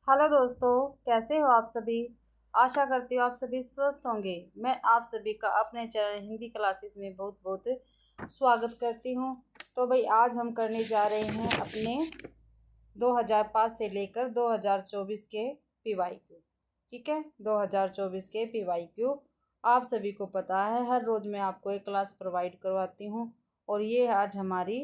Hello दोस्तों, कैसे हो आप सभी। आशा करती हूँ आप सभी स्वस्थ होंगे। मैं आप सभी का अपने चैनल हिंदी क्लासेस में बहुत बहुत स्वागत करती हूँ। तो भाई आज हम करने जा रहे हैं अपने 2005 से लेकर 2024 के पीवाईक्यू। ठीक है, 2024 के पीवाईक्यू आप सभी को पता है हर रोज़ मैं आपको एक क्लास प्रोवाइड करवाती हूँ और ये आज हमारी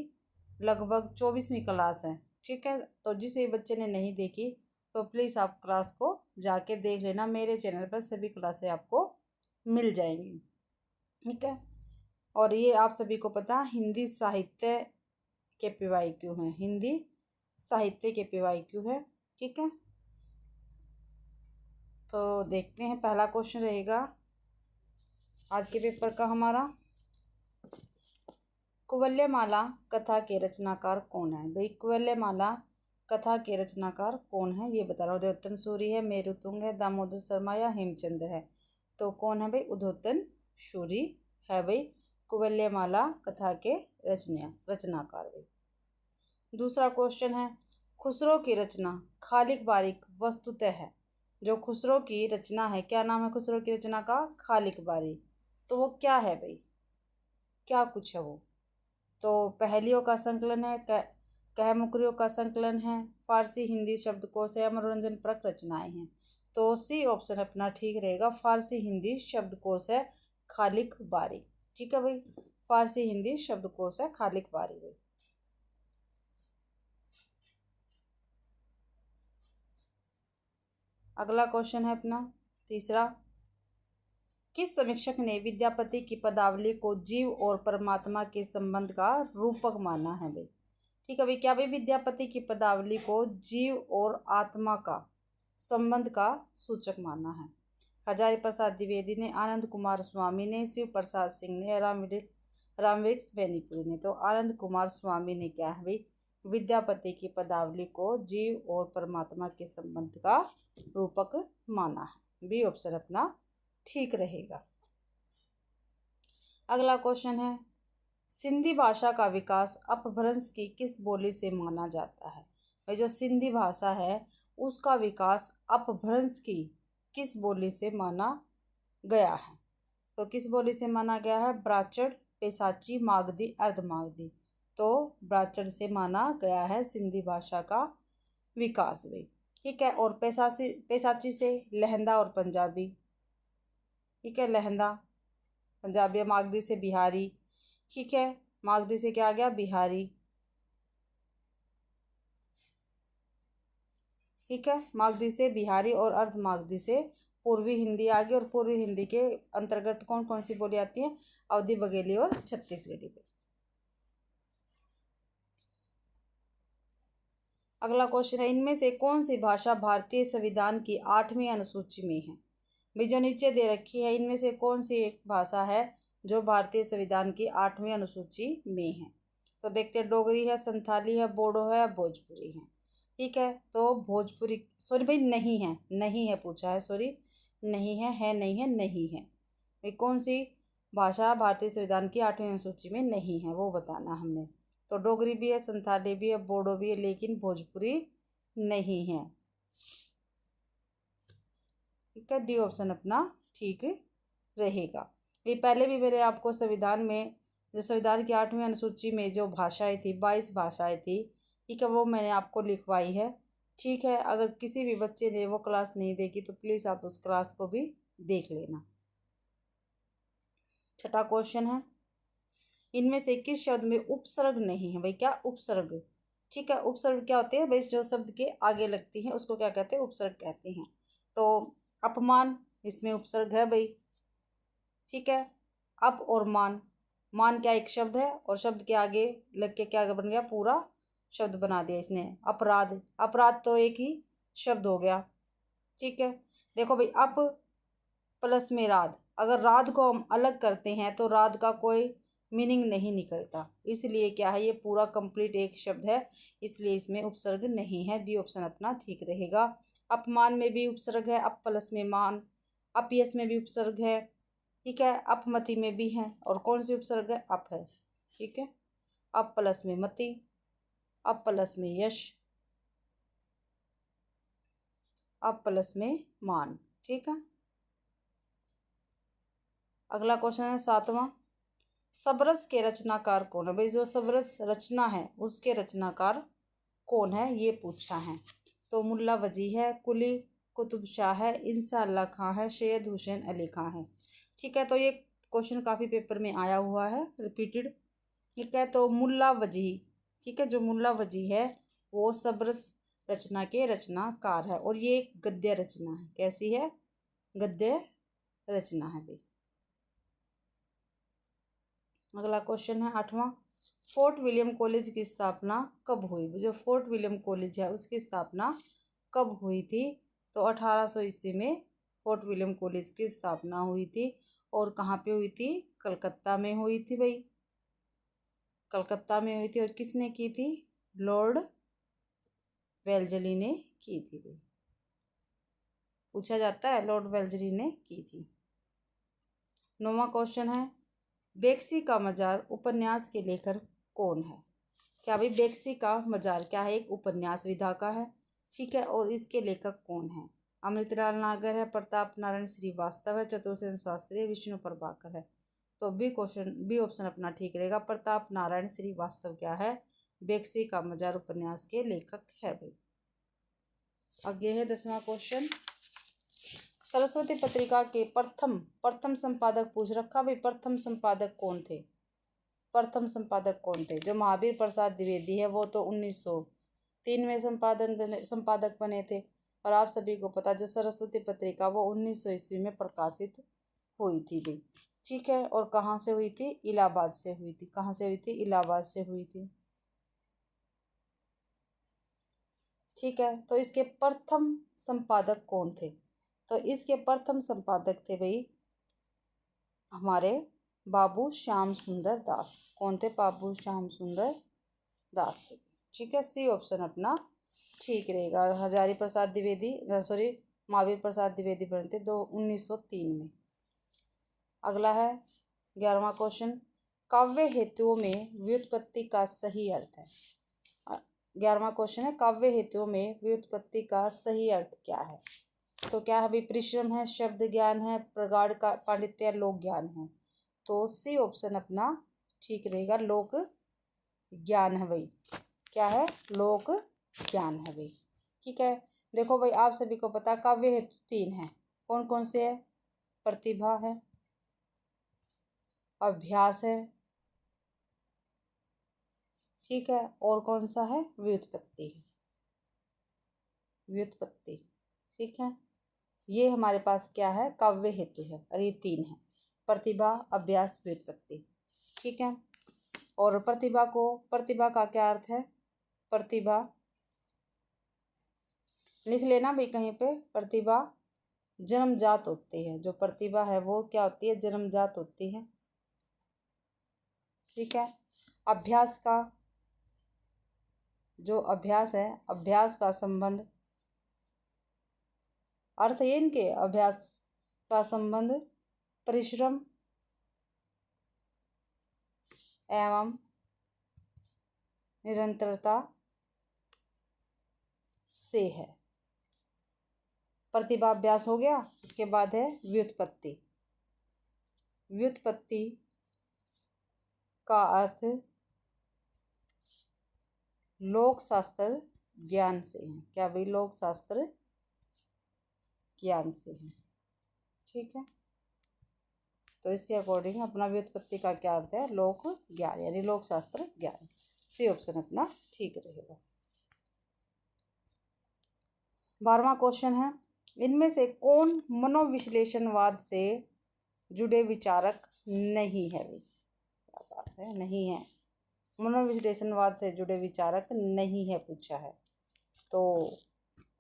लगभग 24वीं क्लास है। ठीक है, तो जिस बच्चे ने नहीं देखी तो प्लीज़ आप क्लास को जाके देख लेना। मेरे चैनल पर सभी क्लासें आपको मिल जाएंगी। ठीक है, और ये आप सभी को पता हिंदी साहित्य के पीवाईक्यू हैं, हिंदी साहित्य के पीवाईक्यू है। ठीक है, तो देखते हैं पहला क्वेश्चन रहेगा आज के पेपर का हमारा। कुवलयमाला कथा के रचनाकार कौन है। भाई कुवलयमाला कथा के रचनाकार कौन है ये बता रहा हूँ। उद्योतन सूरी है, मेरुतुंग है, दामोदर शर्मा या हेमचंद्र है। तो कौन है भाई, उद्योतन सूरी है भाई कुवलयमाला कथा के रचनाकार भाई। दूसरा क्वेश्चन है, खुसरो की रचना खालिक बारिक वस्तुतः है। जो खुसरो की रचना है, क्या नाम है खुसरो की रचना का, खालिक बारी। तो वो क्या है भाई, क्या कुछ है वो। तो पहेलियों का संकलन है, कह मुकरियों का संकलन है, फारसी हिंदी शब्दकोश है, मनोरंजन परक रचनाएं हैं। तो सी ऑप्शन अपना ठीक रहेगा, फारसी हिंदी शब्दकोश है खालिक बारी। ठीक है भाई, फारसी हिंदी शब्दकोश है खालिक बारी भाई। अगला क्वेश्चन है अपना तीसरा, किस समीक्षक ने विद्यापति की पदावली को जीव और परमात्मा के संबंध का रूपक माना है भाई। ठीक है भाई, क्या भाई विद्यापति की पदावली को जीव और आत्मा का संबंध का सूचक माना है। हजारी प्रसाद द्विवेदी ने, आनंद कुमार स्वामी ने, शिव प्रसाद सिंह ने, रामवृक्ष बेनीपुरी ने। तो आनंद कुमार स्वामी ने क्या है भाई, विद्यापति की पदावली को जीव और परमात्मा के संबंध का रूपक माना है। बी ऑप्शन अपना ठीक रहेगा। अगला क्वेश्चन है, सिंधी भाषा का विकास अपभ्रंश की किस बोली से माना जाता है। भाई जो सिंधी भाषा है उसका विकास अपभ्रंश की किस बोली से माना गया है। तो किस बोली से माना गया है, ब्राचड़, पेशाची, मागधी, अर्धमागधी। तो ब्राचड़ से माना गया है सिंधी भाषा का विकास भी। ठीक है, और पेशाची से लहंदा और पंजाबी। ठीक है, लहंदा पंजाबी। मागधी से बिहारी। ठीक है, मागधी से क्या आ गया, बिहारी। ठीक है, मागधी से बिहारी और अर्ध मागधी से पूर्वी हिंदी आ गई। और पूर्वी हिंदी के अंतर्गत कौन कौन सी बोली आती है, अवधी, बघेली और छत्तीसगढ़ी। अगला क्वेश्चन है, इनमें से कौन सी भाषा भारतीय संविधान की 8वीं अनुसूची में है। भी जो नीचे दे रखी है इनमें से कौन सी एक भाषा है जो भारतीय संविधान की 8वीं अनुसूची में है। तो देखते हैं, डोगरी है, संथाली है, बोडो है, भोजपुरी है। ठीक है, तो भोजपुरी, सॉरी भाई नहीं है, नहीं है पूछा है, सॉरी नहीं है नहीं है नहीं है भाई। कौन सी भाषा भारतीय संविधान की 8वीं अनुसूची में नहीं है वो बताना हमने। तो डोगरी भी है, संथाली भी है, बोडो भी है, लेकिन भोजपुरी नहीं है। ठीक है, डी ऑप्शन अपना ठीक रहेगा। ये पहले भी मैंने आपको संविधान में, जो संविधान की 8वीं अनुसूची में जो भाषाएं थी, 22 भाषाएं थी, ठीक है, वो मैंने आपको लिखवाई है। ठीक है, अगर किसी भी बच्चे ने वो क्लास नहीं देखी तो प्लीज़ आप उस क्लास को भी देख लेना। छठा क्वेश्चन है, इनमें से किस शब्द में उपसर्ग नहीं है। भाई क्या उपसर्ग, ठीक है, उपसर्ग क्या होते हैं भाई, जो शब्द के आगे लगती हैं उसको क्या कहते हैं, उपसर्ग कहते हैं। तो अपमान, इसमें उपसर्ग है भाई। ठीक है, अप और मान, मान क्या एक शब्द है और शब्द के आगे लग के क्या बन गया, पूरा शब्द बना दिया इसने। अपराध, अपराध तो एक ही शब्द हो गया। ठीक है, देखो भाई, अप प्लस में राध, अगर राध को हम अलग करते हैं तो राध का कोई मीनिंग नहीं निकलता, इसलिए क्या है, ये पूरा कंप्लीट एक शब्द है, इसलिए इसमें उपसर्ग नहीं है। बी ऑप्शन अपना ठीक रहेगा। अपमान में भी उपसर्ग है, अप प्लस में मान, अपयस में भी उपसर्ग है। ठीक है, अपमति में भी है, और कौन सी उपसर्ग है, अप है। ठीक है, अप प्लस में मति, अप प्लस में यश। अब प्लस में मान। ठीक है, अगला क्वेश्चन है 7वां। सबरस के रचनाकार कौन है? भाई जो सबरस रचना है उसके रचनाकार कौन है ये पूछा है। तो मुल्ला वजी है, कुली कुतुब शाह है, इंशाअल्लाह खां है, सैयद हुसैन अली खां है। ठीक है, तो ये क्वेश्चन काफ़ी पेपर में आया हुआ है, रिपीटेड। ठीक है, तो मुल्ला वजी, ठीक है, जो मुल्ला वजी है वो सबरस रचना के रचनाकार है और ये एक गद्य रचना है। कैसी है? गद्य रचना है भाई। अगला क्वेश्चन है 8वां। फोर्ट विलियम कॉलेज की स्थापना कब हुई? जो फोर्ट विलियम कॉलेज है उसकी स्थापना कब हुई थी? तो 1800 ईस्वी में फोर्ट विलियम कॉलेज की स्थापना हुई थी। और कहाँ पे हुई थी? कलकत्ता में हुई थी भाई, कलकत्ता में हुई थी। और किसने की थी? लॉर्ड वेल्जली ने की थी भाई, पूछा जाता है, लॉर्ड वेल्जली ने की थी। 9वां क्वेश्चन है बेक्सी का मजार उपन्यास के लेखक कौन है? क्या भाई बेक्सी का मजार क्या है? एक उपन्यास विधा का है। ठीक है, और इसके लेखक कौन है? अमृतलाल नागर है, प्रताप नारायण श्रीवास्तव है, चतुर्सेन शास्त्री है, विष्णु प्रभाकर है। तो बी ऑप्शन अपना ठीक रहेगा। प्रताप नारायण श्रीवास्तव क्या है? बेक्सी का मजार उपन्यास के लेखक है भाई। आगे है 10वां क्वेश्चन। सरस्वती पत्रिका के प्रथम संपादक पूछ रखा भाई, प्रथम संपादक कौन थे? प्रथम संपादक कौन थे? जो महावीर प्रसाद द्विवेदी है वो तो 1903 में संपादक बने थे। और आप सभी को पता, जो सरस्वती पत्रिका वो 1900 ईस्वी में प्रकाशित हुई थी भाई। ठीक है, और कहाँ से हुई थी? इलाहाबाद से हुई थी। कहाँ से हुई थी? इलाहाबाद से हुई थी। ठीक है, तो इसके प्रथम संपादक कौन थे? तो इसके प्रथम संपादक थे भाई हमारे बाबू श्याम सुंदर दास। कौन थे? बाबू श्याम सुंदर दास थे। ठीक है, सी ऑप्शन अपना ठीक रहेगा। हजारी प्रसाद द्विवेदी महावीर प्रसाद द्विवेदी बने थे 1903 में। अगला है 11वां क्वेश्चन। काव्य हेतुओं में व्युत्पत्ति का सही अर्थ है। 11वां क्वेश्चन है काव्य हेतुओं में व्युत्पत्ति का सही अर्थ क्या है? तो क्या है भाई? परिश्रम है, शब्द ज्ञान है, प्रगाढ़ का पांडित्य, लोक ज्ञान है। तो सी ऑप्शन अपना ठीक रहेगा, लोक ज्ञान है भाई। क्या है? लोक ज्ञान है भाई। ठीक है, देखो भाई आप सभी को पता काव्य हेतु 3 है। कौन कौन से है? प्रतिभा है, अभ्यास है, ठीक है, और कौन सा है? व्युत्पत्ति है, व्युत्पत्ति। ठीक है, ये हमारे पास क्या है? काव्य हेतु है और ये 3 है, प्रतिभा, अभ्यास, व्युत्पत्ति। ठीक है, और प्रतिभा का क्या अर्थ है? प्रतिभा लिख लेना भाई कहीं पे। प्रतिभा जन्मजात होती है, जो प्रतिभा है वो क्या होती है? जन्मजात होती है। ठीक है, अभ्यास का जो अभ्यास है, अभ्यास का संबंध, अर्थ ये इनके अभ्यास का संबंध परिश्रम एवं निरंतरता से है। प्रतिभाभ्यास हो गया। इसके बाद है व्युत्पत्ति। व्युत्पत्ति का अर्थ लोक शास्त्र ज्ञान से है। क्या भाई? लोक शास्त्र ज्ञान से है। ठीक है, तो इसके अकॉर्डिंग अपना व्युत्पत्ति का क्या अर्थ है? लोक ज्ञान, यानी लोक शास्त्र ज्ञान। सी ऑप्शन अपना ठीक रहेगा। 12वां क्वेश्चन है इनमें से कौन मनोविश्लेषणवाद से जुड़े विचारक नहीं है भाई? क्या बात है, नहीं है। मनोविश्लेषणवाद से जुड़े विचारक नहीं है पूछा है। तो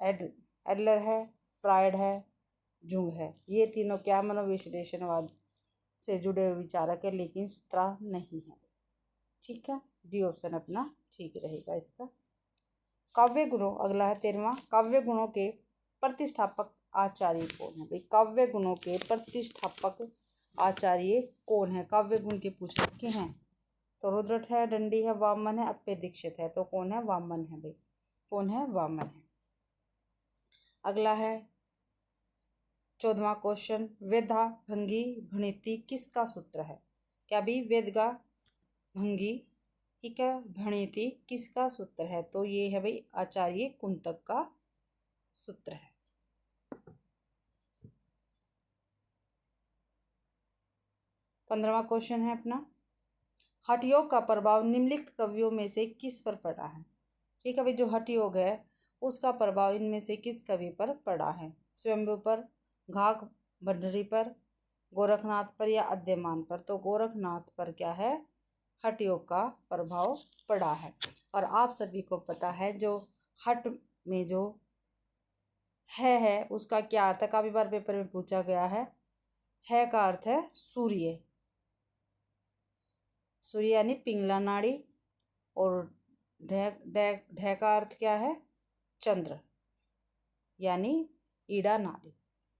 एडलर है, फ्रायड है, जुंग है। ये तीनों क्या? मनोविश्लेषणवाद से जुड़े हुए विचारक है, लेकिन स्त्रा नहीं है। ठीक है, डी ऑप्शन अपना ठीक रहेगा इसका। काव्य गुणों, अगला है 13वां। काव्य गुणों के प्रतिष्ठापक आचार्य कौन है भाई? काव्य गुणों के प्रतिष्ठापक आचार्य कौन है? काव्य गुण के पूछ रखे हैं। तो रुद्रट है, दंडी है, वामन है, अप्पे दीक्षित है। तो कौन है? वामन है भाई। कौन है? वामन है। अगला है 14वां क्वेश्चन, वेदा भंगी भणिति किसका सूत्र है? क्या भी वेदगा भंगी, ठीक है, भणिति किसका सूत्र है? तो ये है भाई आचार्य कुंतक का सूत्र है। 15वां क्वेश्चन है अपना, हठ योग का प्रभाव निम्नलिखित कवियों में से किस पर पड़ा है? ठीक है भाई, जो हठ योग है उसका प्रभाव इनमें से किस कवि पर पड़ा है? स्वयंभू पर, घाघ भंडरी पर, गोरखनाथ पर या अद्यमान पर? तो गोरखनाथ पर क्या है, हठ योग का प्रभाव पड़ा है। और आप सभी को पता है जो हठ में जो है उसका क्या अर्थ है, काफी बार पेपर में पूछा गया है का अर्थ है सूर्य, सूर्य यानी पिंगला नाड़ी, और ढ का अर्थ क्या है, चंद्र यानी ईड़ा नाड़ी।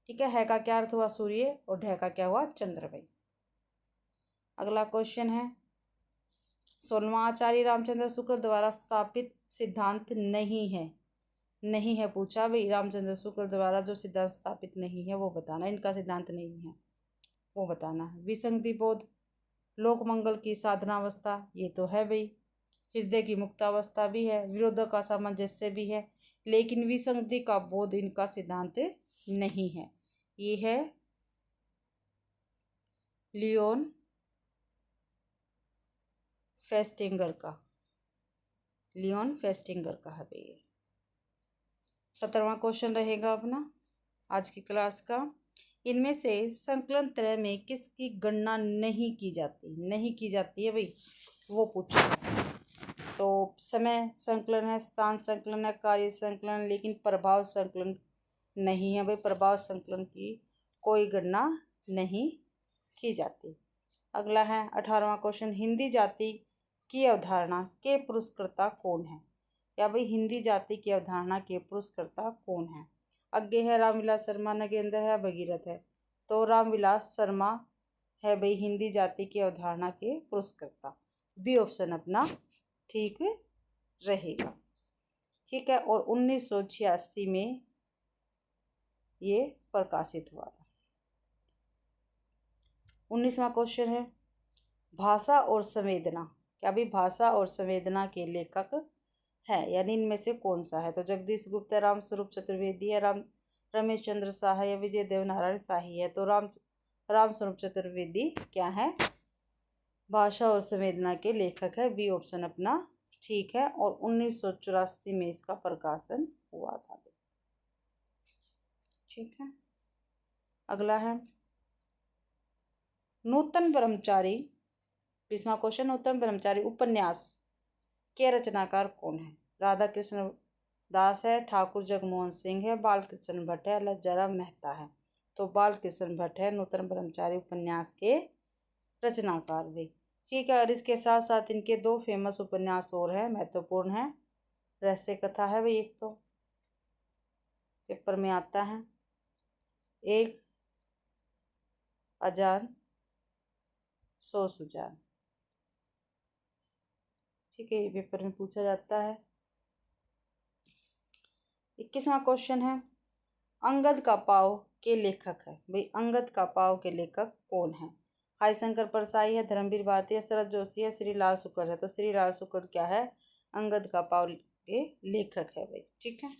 ठीक है का क्या अर्थ हुआ, सूर्य, और ढ का क्या हुआ, चंद्र भाई। अगला क्वेश्चन है 16वां, आचार्य रामचंद्र शुक्ल द्वारा स्थापित सिद्धांत नहीं है पूछा भाई, रामचंद्र शुक्ल द्वारा जो सिद्धांत स्थापित नहीं है वो बताना, इनका सिद्धांत नहीं है वो बताना है। विसंगति बोध, लोक मंगल की साधनावस्था, ये तो है भाई, हृदय की मुक्तावस्था भी है, विरोधों का सामंजस्य भी है, लेकिन विसंगति का बोध इनका सिद्धांत नहीं है। ये है लियोन फेस्टिंगर का, लियोन फेस्टिंगर का है भाई। 17वां क्वेश्चन रहेगा अपना आज की क्लास का, इनमें से संकलन त्रय में किसकी गणना नहीं की जाती है भाई, वो पूछा। तो समय संकलन है, स्थान संकलन है, कार्य संकलन, लेकिन प्रभाव संकलन नहीं है भाई, प्रभाव संकलन की कोई गणना नहीं की जाती। अगला है 18वां क्वेश्चन, हिंदी जाति की अवधारणा के पुरस्कर्ता कौन है? या भाई हिंदी जाति की अवधारणा के पुरस्कर्ता कौन है? आगे है रामविलास शर्मा, नगेंद्र है, भगीरथ है। तो रामविलास शर्मा है भाई हिंदी जाति की अवधारणा के पुरस्कर्ता। बी ऑप्शन अपना ठीक रहेगा। ठीक है, और 1986 में ये प्रकाशित हुआ था। 19वां क्वेश्चन है भाषा और संवेदना, क्या भी भाषा और संवेदना के लेखक है, यानी इनमें से कौन सा है? तो जगदीश गुप्ता, राम स्वरूप चतुर्वेदी है, रमेश चंद्र शाह या विजय देवनारायण शाही है। तो राम स्वरूप चतुर्वेदी क्या है, भाषा और संवेदना के लेखक है। बी ऑप्शन अपना ठीक है, और 1984 में इसका प्रकाशन हुआ था। ठीक है, अगला है नूतन ब्रह्मचारी, 20वां क्वेश्चन, नूतन ब्रह्मचारी उपन्यास के रचनाकार कौन है? राधा कृष्ण दास है, ठाकुर जगमोहन सिंह है, बालकृष्ण भट्ट है, लज्जाराम मेहता है। तो बालकृष्ण भट्ट है नूतन ब्रह्मचारी उपन्यास के रचनाकार भी। ठीक है, और इसके साथ साथ इनके 2 फेमस उपन्यास और हैं, महत्वपूर्ण है। रहस्य कथा है भाई, एक तो पेपर में आता है, एक अजान सो सुजान। ठीक है, ये पेपर में पूछा जाता है। 21वां क्वेश्चन है अंगद का पाव के लेखक है भाई, अंगद का पाव के लेखक कौन है? हरिशंकर परसाई है, धर्मवीर भारती है, शरद जोशी है, श्रीलाल शुक्ल है। तो श्रीलाल शुक्ल क्या है, अंगद का पाव के लेखक है भाई। ठीक है,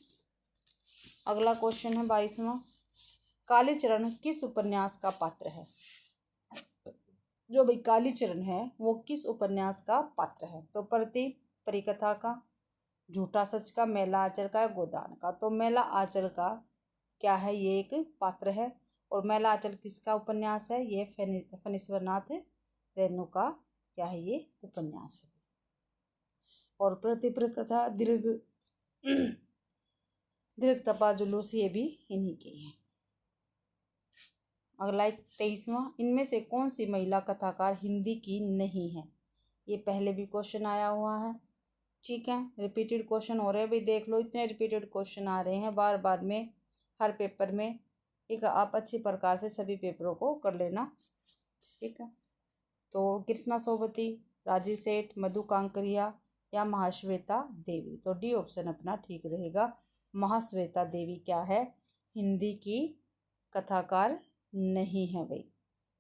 अगला क्वेश्चन है 22वां, कालीचरण किस उपन्यास का पात्र है? जो भाई कालीचरण है वो किस उपन्यास का पात्र है? तो परिकथा का, झूठा सच का, मेला आंचल का, गोदान का? तो मेला आंचल का क्या है, ये एक पात्र है। और मेला आंचल किसका उपन्यास है? ये फणीश्वरनाथ रेणु का क्या है, ये उपन्यास है। और प्रतिप्रकथा दीर्घ तपा जुलूस, ये भी इन्हीं के हैं। अगला 23वां, इनमें से कौन सी महिला कथाकार हिंदी की नहीं है? ये पहले भी क्वेश्चन आया हुआ है। ठीक है, रिपीटेड क्वेश्चन हो रहे हैं भाई, देख लो, इतने रिपीटेड क्वेश्चन आ रहे हैं बार बार में हर पेपर में। ठीक है, आप अच्छी प्रकार से सभी पेपरों को कर लेना। ठीक है, तो कृष्णा सोबती, राजी सेठ, मधु कांकरिया या महाश्वेता देवी? तो डी ऑप्शन अपना ठीक रहेगा, महाश्वेता देवी क्या है, हिंदी की कथाकार नहीं है भाई।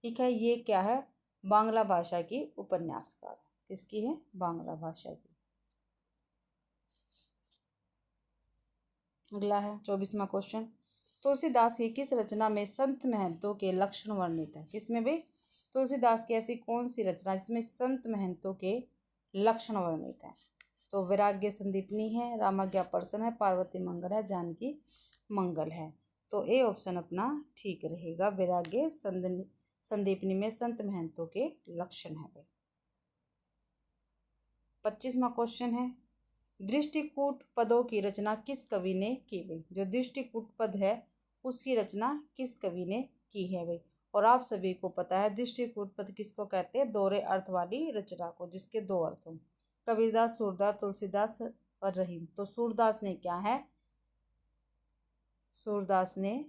ठीक है, ये क्या है, बांग्ला भाषा की उपन्यासकार। किसकी है, बांग्ला भाषा की। अगला है 24वां क्वेश्चन, तुलसीदास की किस रचना में संत महंतों के लक्षण वर्णित है। किसमें भाई, तुलसीदास की ऐसी कौन सी रचना जिसमें संत महंतों के लक्षण वर्णित है। तो वैराग्य संदीपनी है, रामाज्ञा पर्सन है, पार्वती मंगल है, जानकी मंगल है। तो ए ऑप्शन अपना ठीक रहेगा, वैराग्य संदीपनी में संत महंतों के लक्षण है भाई। 25वां क्वेश्चन है, दृष्टिकूट पदों की रचना किस कवि ने की भाई। जो दृष्टिकूट पद है उसकी रचना किस कवि ने की है भाई। और आप सभी को पता है दृष्टिकूट पद किसको कहते हैं, दोहरे अर्थ वाली रचना को, जिसके दो अर्थ हों। कबीरदास, सूरदास, तुलसीदास और रहीम। तो सूरदास ने क्या है, सूरदास ने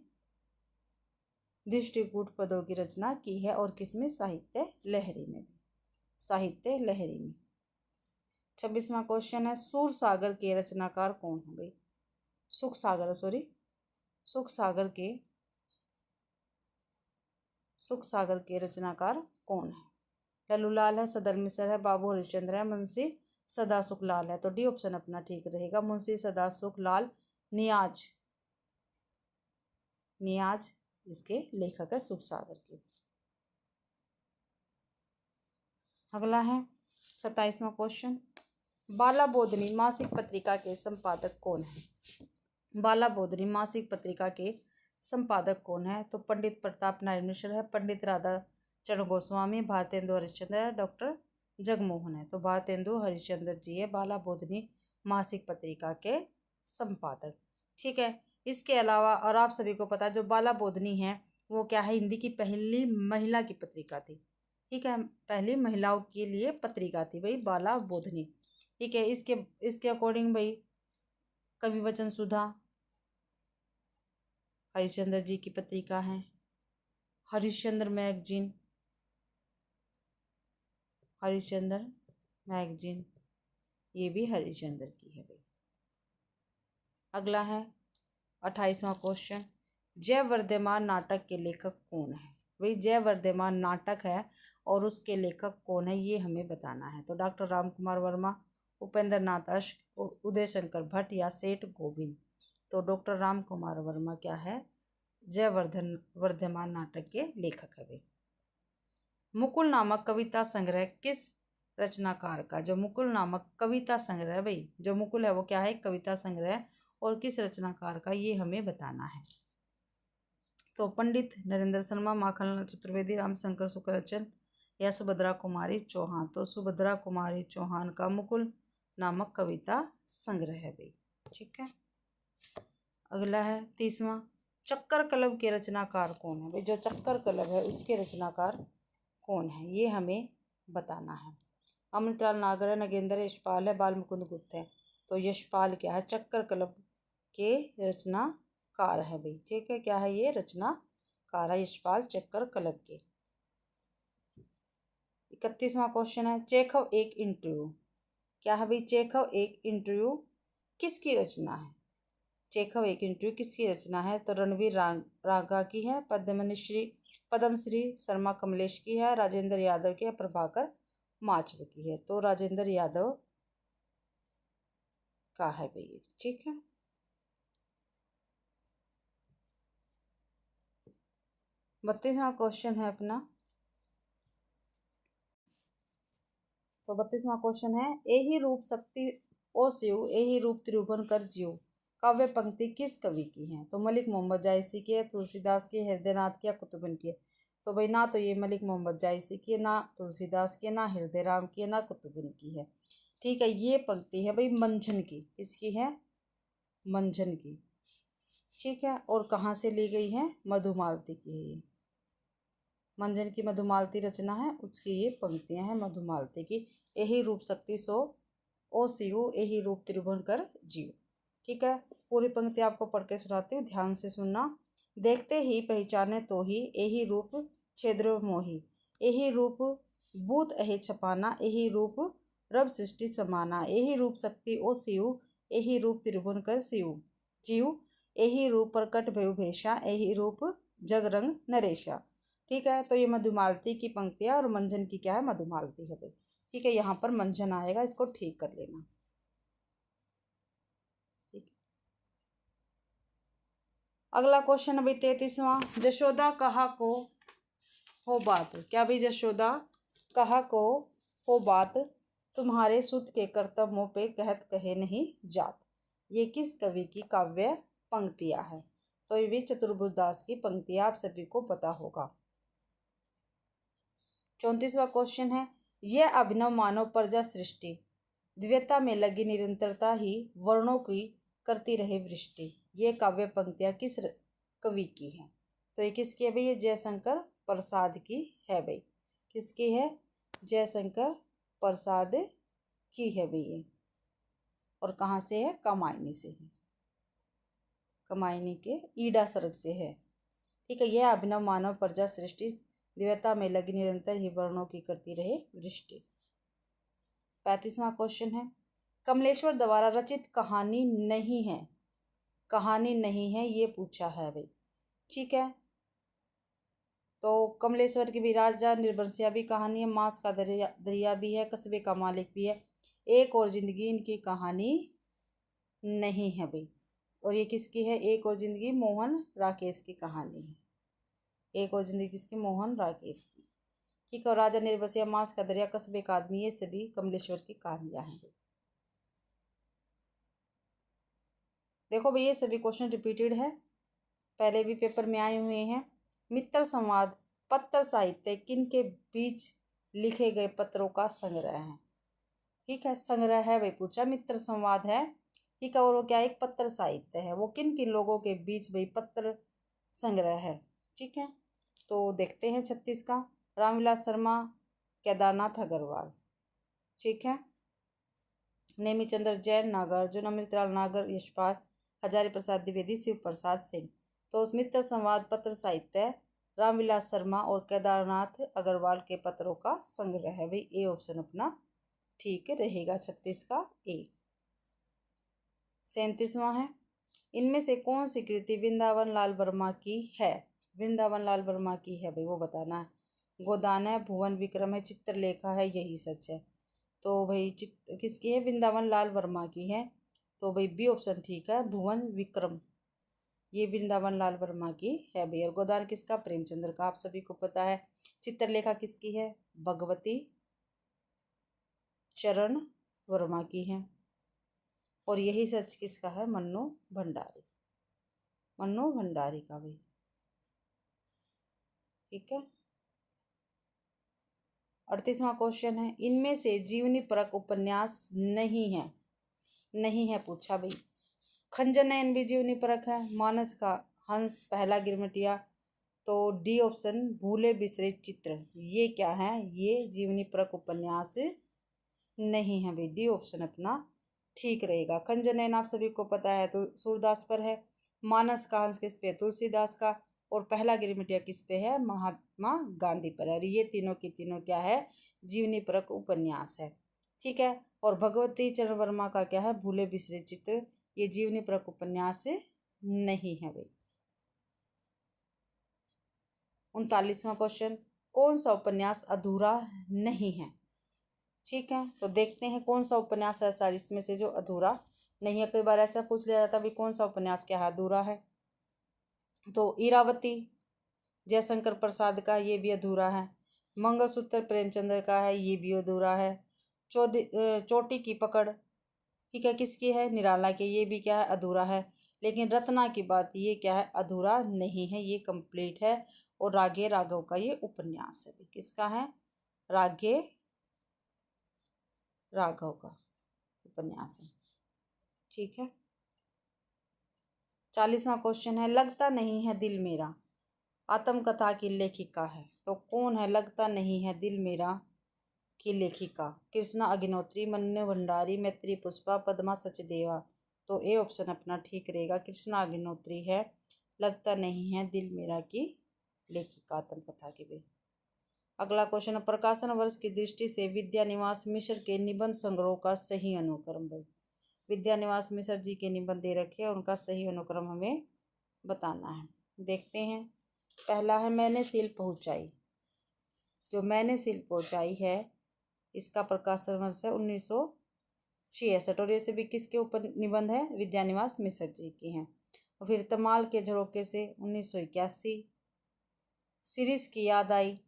दृष्टिकूट पदों की रचना की है। और किसमें, साहित्य लहरी में, साहित्य लहरी में। 26वां क्वेश्चन है, सूरसागर के रचनाकार कौन है भाई। सुखसागर के रचनाकार कौन है। लल्लूलाल है, सदर मिसर है, बाबू हरिश्चंद्र है, मुंशी सदा सुखलाल है। तो डी ऑप्शन अपना ठीक रहेगा, मुंशी सदा सुखलाल नियाज इसके लेखक है सुखसागर के। अगला है 27वां क्वेश्चन, बाला बोधनी मासिक पत्रिका के संपादक कौन है। बाला बोधनी मासिक पत्रिका के संपादक कौन है। तो पंडित प्रताप नारायण मिश्र है, पंडित राधा चरण गोस्वामी, भारतेंदु हरिश्चंद्र है, डॉक्टर जगमोहन है। तो भारतेंदु हरिश्चंद्र जी है बाला बोधनी मासिक पत्रिका के संपादक। ठीक है, इसके अलावा और आप सभी को पता है जो बाला बोधनी है वो क्या है, हिंदी की पहली महिला की पत्रिका थी। ठीक है, पहली महिलाओं के लिए पत्रिका थी भाई बाला बोधनी। ठीक है, इसके अकॉर्डिंग भाई कवि वचन सुधा हरिश्चंद्र जी की पत्रिका है, हरिश्चंद्र मैगजीन ये भी हरिश्चंद्र की है भाई। अगला है 28वां क्वेश्चन, जयवर्धमान नाटक के लेखक कौन है भाई। जयवर्धमान नाटक है और उसके लेखक कौन है ये हमें बताना है। तो डॉक्टर राम कुमार वर्मा, उपेंद्र नाथ अश्क, उदय शंकर भट्ट या सेठ गोविंद। तो डॉक्टर राम कुमार वर्मा क्या है, जयवर्धमान नाटक के लेखक है भाई। मुकुल नामक कविता संग्रह किस रचनाकार का। जो मुकुल नामक कविता संग्रह है भाई, जो मुकुल है वो क्या है, कविता संग्रह, और किस रचनाकार का ये हमें बताना है। तो पंडित नरेंद्र शर्मा, माखनलाल चतुर्वेदी, रामशंकर शुक्लाचार्य या सुभद्रा कुमारी चौहान। तो सुभद्रा कुमारी चौहान का मुकुल नामक कविता संग्रह है भाई। ठीक है, अगला है 30वां, चक्कर कलब के रचनाकार कौन है भाई। जो चक्कर कलब है उसके रचनाकार कौन है ये हमें बताना है। अमृतलाल नागर है, नगेंद्र यशपाल है, बाल मुकुंद गुप्त है। तो यशपाल क्या है, चक्कर कलब के रचनाकार है भाई। ठीक है, क्या है ये, रचनाकार है यशपाल चक्कर कलब के। 31वां क्वेश्चन है, चेखव एक इंटरव्यू क्या है भाई। चेखव एक इंटरव्यू किसकी रचना है। चेखव एक इंटरव्यू किसकी रचना है। तो रणवीर रागा की है, पद्मश्री शर्मा कमलेश की है, राजेंद्र यादव की है, प्रभाकर माचव की है। तो राजेंद्र यादव का है भाई। ठीक है, बत्तीसवां क्वेश्चन है अपना। तो 32वां क्वेश्चन है, एही रूप शक्ति ओ शिव एही रूप त्रिभुवन कर जीव काव्य पंक्ति किस कवि की है। तो मलिक मोहम्मद जायसी की है, तुलसीदास की, हृदयनाथ की या कुतुबुन की है। तो भाई ना तो ये मलिक मोहम्मद जायसी की है, ना तुलसीदास की है, ना हृदय राम की है, ना कुतुबुन की है। ठीक है, ये पंक्ति है भाई मंझन की। किसकी है, मंझन की। ठीक है, और कहाँ से ली गई है, मधुमालती की है ये। मंझन की मधुमालती रचना है उसकी ये पंक्तियां हैं मधुमालती की। यही रूप शक्ति सो ओ शिव यही रूप त्रिभुवन कर जीव। ठीक है, पूरी पंक्ति आपको पढ़ के सुनाती हूँ, ध्यान से सुनना। देखते ही पहचाने तो ही यही रूप छेद्र मोही, यही रूप बूत अहे छपाना, यही रूप रब सृष्टि समाना, यही रूप शक्ति ओ शिव यही रूप त्रिभुवन कर शिव। जीव यही रूप प्रकट भयु भेषा, यही रूप जग रंग नरेशा। ठीक है, तो ये मधुमालती की पंक्तियां और मंजन की क्या है, मधुमालती है भाई। ठीक है, यहाँ पर मंजन आएगा, इसको ठीक कर लेना। ठीक है, अगला क्वेश्चन है भाई 33वां। जशोदा कहा को हो बात, क्या भाई, जशोदा कहा को हो बात, तुम्हारे सुत के कर्तव्यों पे कहत कहे नहीं जात। ये किस कवि की काव्य पंक्तियां हैं? तो ये भी चतुर्भुज दास की पंक्तियां आप सभी को पता होगा। 34वां क्वेश्चन है, यह अभिनव मानव प्रजा सृष्टि, द्वैता में लगी निरंतरता ही वर्णों की करती रहे वृष्टि। ये काव्य पंक्तियां किस कवि की हैं? तो ये किसकी है भाई, ये जयशंकर प्रसाद की है भाई। किसकी है? जयशंकर प्रसाद की है भाई ये। और कहाँ से है? कमायनी से है, कमायनी के ईडा सर्ग से है। ठीक है, यह अभिनव मानव प्रजा सृष्टि, द्वैता में लगी निरंतर ही वर्णों की करती रहे वृष्टि। 35वां क्वेश्चन है, कमलेश्वर द्वारा रचित कहानी नहीं है, कहानी नहीं है ये पूछा है भाई। ठीक है, तो कमलेश्वर की भी राजा निर्बंसिया भी कहानी है, मांस का दरिया भी है, कस्बे का मालिक भी है, एक और जिंदगी इनकी कहानी नहीं है भाई। और ये किसकी है? एक और जिंदगी मोहन राकेश की कहानी है। एक और जिंदगी किसकी? मोहन राकेश की। ठीक है, और राजा निर्बंसिया, मांस का दरिया, कस्बे का आदमी, ये सभी कमलेश्वर की कहानियां हैं। देखो भाई, ये सभी क्वेश्चन रिपीटेड है, पहले भी पेपर में आए हुए हैं। मित्र संवाद पत्र साहित्य किन के बीच लिखे गए पत्रों का संग्रह है? ठीक है, संग्रह है भाई पूछा, मित्र संवाद है। ठीक है, और वो क्या एक पत्र साहित्य है, वो किन किन लोगों के बीच भाई पत्र संग्रह है। ठीक है, तो देखते हैं 36 का। रामविलास शर्मा, केदारनाथ अग्रवाल। ठीक है, नेमीचंद्र जैन, नागार्जुन, अमृतलाल नागर, यशपाल, हजारी प्रसाद द्विवेदी, शिव प्रसाद सिंह। तो उस मित्र संवाद पत्र साहित्य रामविलास शर्मा और केदारनाथ अग्रवाल के पत्रों का संग्रह है भाई। ए ऑप्शन अपना ठीक रहेगा, 36 का ए। 37वां है, इनमें से कौन सी कृति वृंदावन लाल वर्मा की है? वृंदावन लाल वर्मा की है भाई, वो बताना है। गोदान है, भुवन विक्रम है, चित्रलेखा है, यही सच है। तो भाई किसकी है? वृंदावन लाल वर्मा की है। तो भाई बी ऑप्शन ठीक है, भुवन विक्रम, ये वृंदावन लाल वर्मा की है भाई। और गोदान किसका? प्रेमचंद्र का, आप सभी को पता है। चित्रलेखा किसकी है? भगवती चरण वर्मा की है। और यही सच किसका है? मन्नू भंडारी, मन्नू भंडारी का भाई। ठीक है, 38वां क्वेश्चन है, इनमें से जीवनी परक उपन्यास नहीं है, नहीं है पूछा भाई। खंजन नयन भी जीवनी परक है, मानस का हंस, पहला गिरमिटिया। तो डी ऑप्शन भूले बिसरे चित्र, ये क्या है? ये जीवनी परक उपन्यास नहीं है भाई। डी ऑप्शन अपना ठीक रहेगा। खंजन नयन आप सभी को पता है तो सूरदास पर है, मानस का हंस किस पे? तुलसीदास का, और पहला गिरमिटिया किस पे है? महात्मा गांधी पर है। और ये तीनों की तीनों क्या है? जीवनी परक उपन्यास है। ठीक है, और भगवती चरण वर्मा का क्या है? भूले बिसरे चित्र, ये जीवनी परक उपन्यास नहीं है भाई। 39वां क्वेश्चन, कौन सा उपन्यास अधूरा नहीं है? ठीक है, तो देखते हैं कौन सा उपन्यास ऐसा जिसमें से जो अधूरा नहीं है। कई बार ऐसा पूछ लिया जाता है भी कौन सा उपन्यास क्या है अधूरा है। तो इरावती जयशंकर प्रसाद का, ये भी अधूरा है। मंगलसूत्र प्रेमचंद्र का है, ये भी अधूरा है। चोटी की पकड़, ठीक है, किसकी है? निराला के, ये भी क्या है? अधूरा है। लेकिन रत्ना की बात, ये क्या है? अधूरा नहीं है, ये कंप्लीट है। और रागे राघव का ये उपन्यास है, किसका है? रागे राघव का उपन्यास है। ठीक है, 40वां क्वेश्चन है, लगता नहीं है दिल मेरा आत्मकथा की लेखिका है। तो कौन है लगता नहीं है दिल मेरा की लेखिका? कृष्णा अग्निहोत्री, मन्नू भंडारी, मैत्री पुष्पा, पद्मा सचदेवा। तो ए ऑप्शन अपना ठीक रहेगा, कृष्णा अग्निहोत्री है लगता नहीं है दिल मेरा की लेखिका आत्मकथा की भी। अगला क्वेश्चन है, प्रकाशन वर्ष की दृष्टि से विद्या निवास मिश्र के निबंध संग्रह का सही अनुक्रम भाई। विद्यानिवास मिश्र जी के निबंध दे रखे हैं, उनका सही अनुक्रम हमें बताना है। देखते हैं। पहला है मैंने सील पहुँचाई। जो मैंने सील पहुँचाई है इसका प्रकाशन वर्ष है 1966 और ये सभी किसके ऊपर निबंध है? विद्यानिवास मिश्र जी के हैं। और फिर तमाल के झरोखे से 1981। शिरीष की याद आई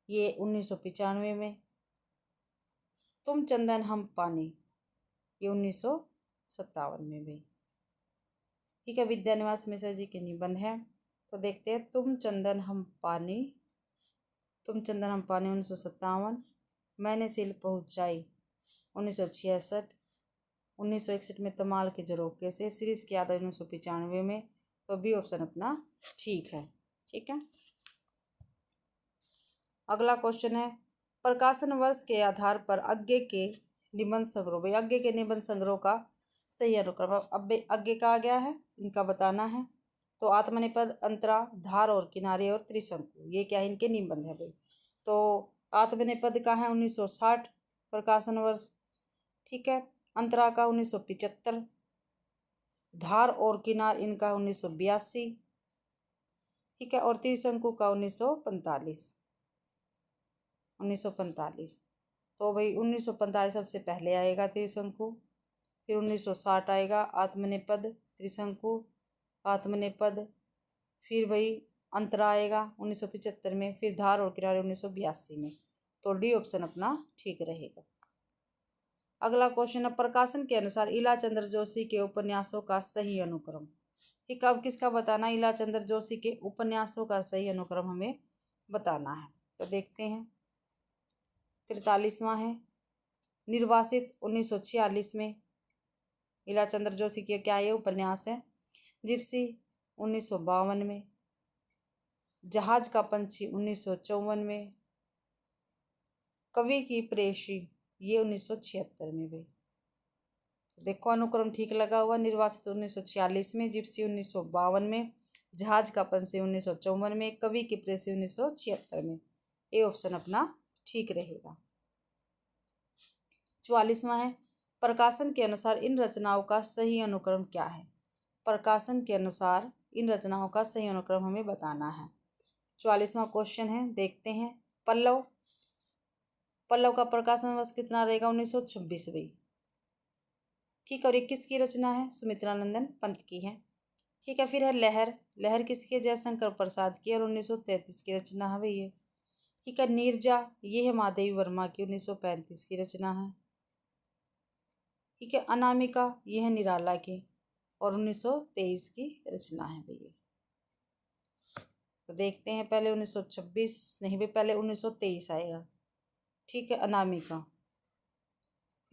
ये 1995 में। तुम चंदन हम पानी ये 1957 में भी। ठीक है, विद्यानिवास मिश्र जी के निबंध है। तो देखते हैं। तुम चंदन हम पानी 1957। मैंने सील पहुँचाई 1966। 1961 में तमाल के झरोखे से। शिरीष की याद आई 1995 में। तो बी ऑप्शन अपना ठीक है। ठीक है, अगला क्वेश्चन है प्रकाशन वर्ष के आधार पर आगे के निबंध संग्रह। भाई आगे के निबंध संग्रह का सही अनुक्रम। अब आगे का आ गया है, इनका बताना है। तो आत्मनिपद, अंतरा, धार और किनारे और त्रिशंकु, ये क्या है? इनके निबंध है भाई। तो आत्मनिपद का है 1960 प्रकाशन वर्ष। ठीक है, अंतरा का 1975। धार और किनार इनका 1982। ठीक है, और त्रिशंकु का 1945। तो भाई 1945 सबसे पहले आएगा त्रिशंकु। फिर 1960 आएगा आत्मनिपद, त्रिशंकु, आत्मनिपद। फिर भाई अंतरा आएगा 1975 में। फिर धार और किनारे 1982 में। तो डी ऑप्शन अपना ठीक रहेगा। अगला क्वेश्चन है प्रकाशन के अनुसार इला चंद्र जोशी के उपन्यासों का सही अनुक्रम। ठीक, अब किसका बताना? इला चंद्र जोशी के उपन्यासों का सही अनुक्रम हमें बताना है। तो देखते हैं। 43वां है निर्वासित 1946 में। इला चंद्र जोशी के क्या ये उपन्यास है? जिप्सी 1952 में। जहाज का पंछी 1954 में। कवि की प्रेयसी ये 1976 में भी। देखो अनुक्रम ठीक लगा हुआ। निर्वासित 1946 में, जिप्सी 1952 में, जहाज का पंछी 1954 में, कवि की प्रेयसी 1976 में। ये ऑप्शन अपना ठीक रहेगा। 44वां है प्रकाशन के अनुसार इन रचनाओं का सही अनुक्रम क्या है? प्रकाशन के अनुसार इन रचनाओं का सही अनुक्रम हमें बताना है। 44वां क्वेश्चन है, देखते हैं। पल्लव का प्रकाशन वर्ष कितना रहेगा? 1926 भी। ठीक, और 21 की रचना है? सुमित्रानंदन पंत की है। ठीक है, फिर है लहर किसकी है? जयशंकर प्रसाद की, और 1933 की रचना है भैया। ठीक है, नीरजा ये है महादेवी वर्मा की, 1935 की रचना है। ठीक है, अनामिका ये है निराला की, और 1923 की रचना है भैया। तो देखते हैं। पहले 1926 नहीं भाई, पहले 1923 आएगा। ठीक है, अनामिका।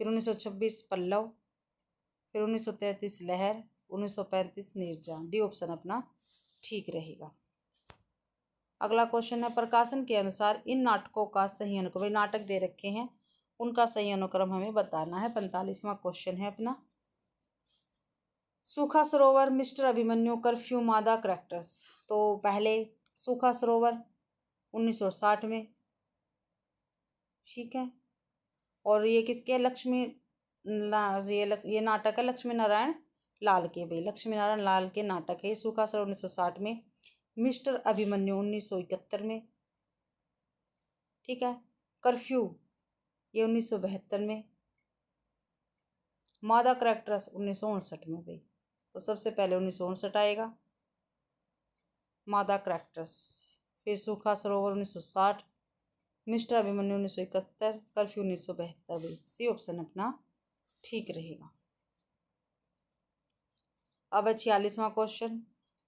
फिर 1926 पल्लव। फिर 1933 लहर। 1935 नीरजा। डी ऑप्शन अपना ठीक रहेगा। अगला क्वेश्चन है प्रकाशन के अनुसार इन नाटकों का सही अनुक्रम। नाटक दे रखे हैं, उनका सही अनुक्रम हमें बताना है। 45वां क्वेश्चन है अपना। सूखा सरोवर, मिस्टर अभिमन्यु, कर्फ्यू, मादा करैक्टर्स। तो पहले सूखा सरोवर 1960 में। ठीक है, और ये किसके? ये नाटक है लक्ष्मी नारायण लाल के भाई। लक्ष्मी नारायण लाल के नाटक है ये। सूखा सरोवर 1960 में। मिस्टर अभिमन्यु 1971 में। ठीक है, कर्फ्यू ये 1972 में। मादा करैक्टर्स 1959 में भाई। तो सबसे पहले 1959 आएगा मादा करैक्टर्स। फिर सूखा सरोवर 1960, मिस्टर अभिमन्यु 1971, कर्फ्यू 1972 भाई। सी ऑप्शन अपना ठीक रहेगा। अब है 46वां क्वेश्चन।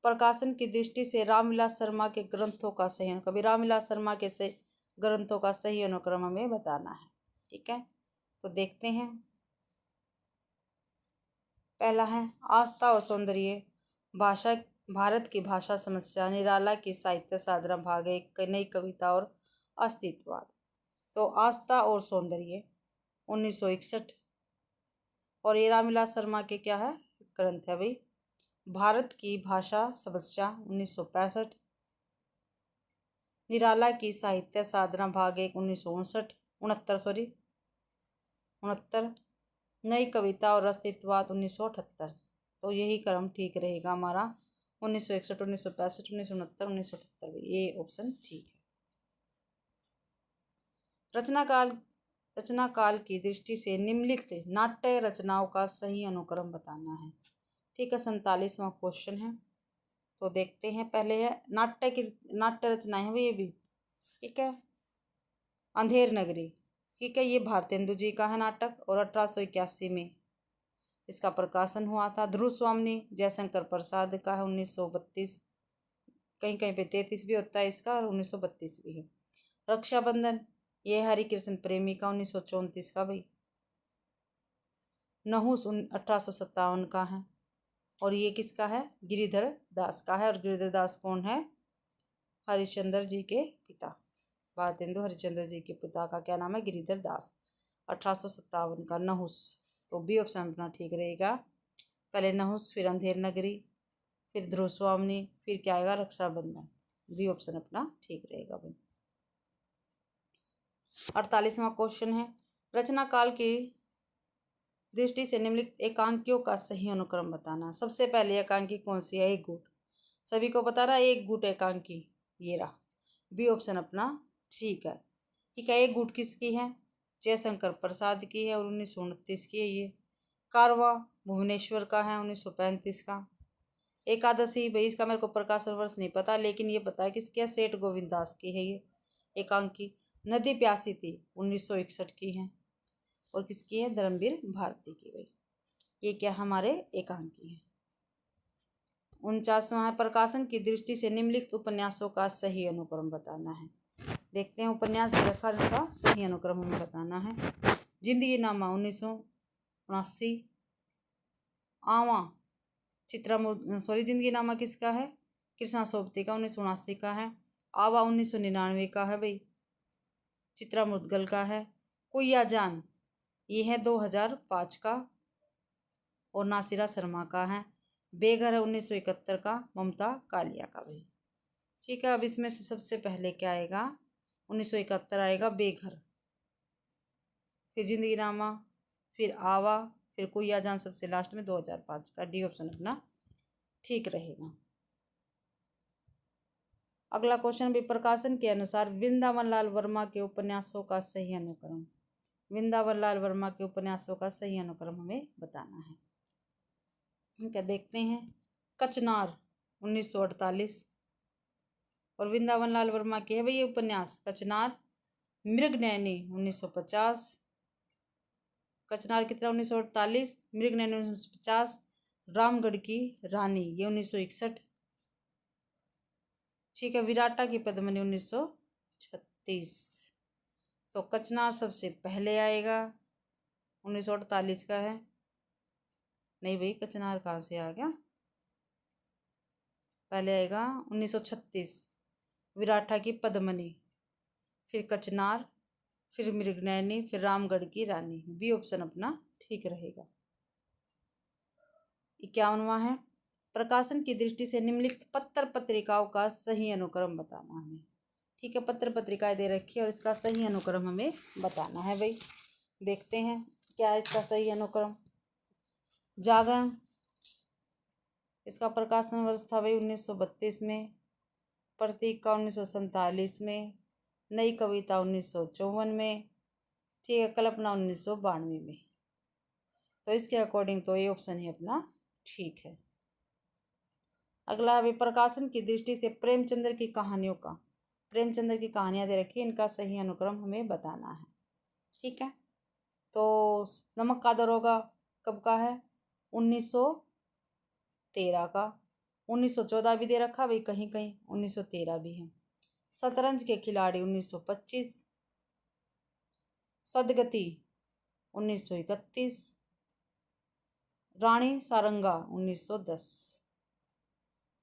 प्रकाशन की दृष्टि से रामविलास शर्मा के ग्रंथों का सही अनुक्रम। रामविलास शर्मा के से ग्रंथों का सही अनुक्रम हमें बताना है। ठीक है, तो देखते हैं। पहला है आस्था और सौंदर्य, भाषा, भारत की भाषा समस्या, निराला की साहित्य साधना भाग 1, नई कविता और अस्तित्ववाद। तो आस्था और सौंदर्य 1961, और ये रामविलास शर्मा के क्या है? ग्रंथ है भाई। भारत की भाषा समस्या 1965, निराला की साहित्य साधना भाग 1 1969 69। नई कविता और अस्तित्ववाद 1978। तो यही क्रम ठीक रहेगा हमारा, 1961, 1965, 1969, 1978, ये ऑप्शन ठीक है। रचनाकाल की दृष्टि से निम्नलिखित नाट्य रचनाओं का सही अनुक्रम बताना है। ठीक है, 47वां क्वेश्चन है। तो देखते हैं, पहले है नाट्य रचनाएं हैं ये भी। ठीक है, अंधेर नगरी, ठीक है, ये भारतेंदु जी का है नाटक और 1881 में इसका प्रकाशन हुआ था। ध्रुव स्वामी जयशंकर प्रसाद का है, 1932, कहीं कहीं पे 33 भी होता है इसका, और 1932 भी है। रक्षाबंधन, ये हरिकृष्ण प्रेमी का 1934 का भाई। नहुस 1857 का है, और ये किसका है, गिरिधर दास का है। और गिरिधर दास कौन है, हरिश्चंद्र जी के पिता, भारतेंदु हरिश्चंद्र जी के पिता का क्या नाम है, गिरिधर दास। 1857 का नहुस, तो बी ऑप्शन अपना ठीक रहेगा। पहले नहुस, फिर अंधेर नगरी, फिर ध्रुव स्वामी, फिर क्या आएगा, रक्षाबंधन। बी ऑप्शन अपना ठीक रहेगा भाई। 48वां क्वेश्चन है, रचना काल की दृष्टि से निम्नलिखित एकांकियों का सही अनुक्रम बताना। सबसे पहले एकांकी कौन सी है, एक गुट, सभी को पता रहा एक गुट एकांकी, ये रहा। बी ऑप्शन अपना ठीक है। ठीक है, एक गुट किसकी है, जयशंकर प्रसाद की है और 1929 की है ये। कारवां भुवनेश्वर का है, 1935 का। एकादशी भाई, इसका मेरे को प्रकाशन वर्ष नहीं पता, लेकिन ये पता है किसकी है, सेठ गोविंद दास की है ये एकांकी। नदी प्यासी थी, 1961 की है, और किसकी है, धर्मवीर भारती की गई। ये क्या हमारे एकांकी है। 49वां है, प्रकाशन की दृष्टि से निम्नलिखित उपन्यासों का सही अनुक्रम बताना है। देखते हैं उपन्यास में रखा, उनका सही अनुक्रम हमें बताना है। जिंदगी नामा 1979। आवा जिंदगी नामा किसका है, कृष्णा सोबती का, 1979 का है। आवा 1999 का है भाई, चित्रा मुदगल का है। कुइया जान, ये है 2005 का और नासिरा शर्मा का है। बेघर है 1971 का, ममता कालिया का भाई। ठीक है, अब इसमें से सबसे पहले क्या आएगा, 1971 आएगा बेघर, फिर जिंदगी नामा, फिर आवा, फिर कुइया जान, सबसे लास्ट में 2005 का। डी ऑप्शन अपना ठीक रहेगा। अगला क्वेश्चन भी, प्रकाशन के अनुसार वृंदावन लाल वर्मा के उपन्यासों का सही अनुक्रम। वृंदावन लाल वर्मा के उपन्यासों का सही अनुक्रम हमें बताना है। क्या देखते हैं, कचनार 1948, और वृंदावन लाल वर्मा के है भाई ये उपन्यास कचनार। मृगनयनी 1950, कचनार कितना 1948, मृगनयनी 1950। रामगढ़ की रानी, ये 1961। ठीक है, विराटा की पद्मिनी 1936। तो कचनार सबसे पहले आएगा, 1948 का है। नहीं भाई, कचनार कहाँ से आ गया, पहले आएगा 1936, विराटा की पद्मिनी, फिर कचनार, फिर मृगनयनी, फिर रामगढ़ की रानी। बी ऑप्शन अपना ठीक रहेगा। 51वां है, प्रकाशन की दृष्टि से निम्नलिखित पत्र पत्रिकाओं का सही अनुक्रम बताना हमें। ठीक है, पत्र पत्रिकाएं दे रखी है और इसका सही अनुक्रम हमें बताना है भाई। देखते हैं क्या है इसका सही अनुक्रम। जागरण, इसका प्रकाशन वर्ष था भाई 1932 में। प्रतीक का 1947 में। नई कविता 1954 में। ठीक है, कल्पना 1992 में। तो इसके अकॉर्डिंग तो ये ऑप्शन ही अपना ठीक है। अगला अभी, प्रकाशन की दृष्टि से प्रेमचंद्र की कहानियों का, प्रेमचंद्र की कहानियां दे रखी है, इनका सही अनुक्रम हमें बताना है। ठीक है, तो नमक का दरोगा कब का है, 1913 का। 1914 भी दे रखा भाई, कहीं कहीं 1913 भी है। शतरंज के खिलाड़ी 1925। सदगति 1931। रानी सारंगा 1910।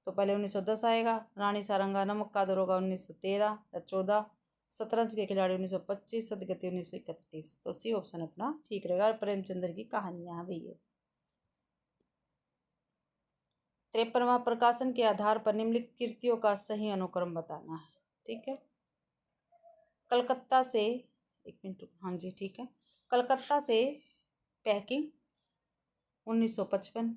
तो पहले 1910 आएगा, रानी सारंगा, नमक का दरोगा 1913 या 14, शतरंज के खिलाड़ी 1925, सदगति 1931। तो सी ऑप्शन अपना ठीक रहेगा। प्रेमचंद्र की कहानियां हैं भैया। 53वां, प्रकाशन के आधार पर निम्नलिखित कृतियों का सही अनुक्रम बताना है। ठीक है, कलकत्ता से, एक मिनट, हाँ जी ठीक है, कलकत्ता से पैकिंग 1955।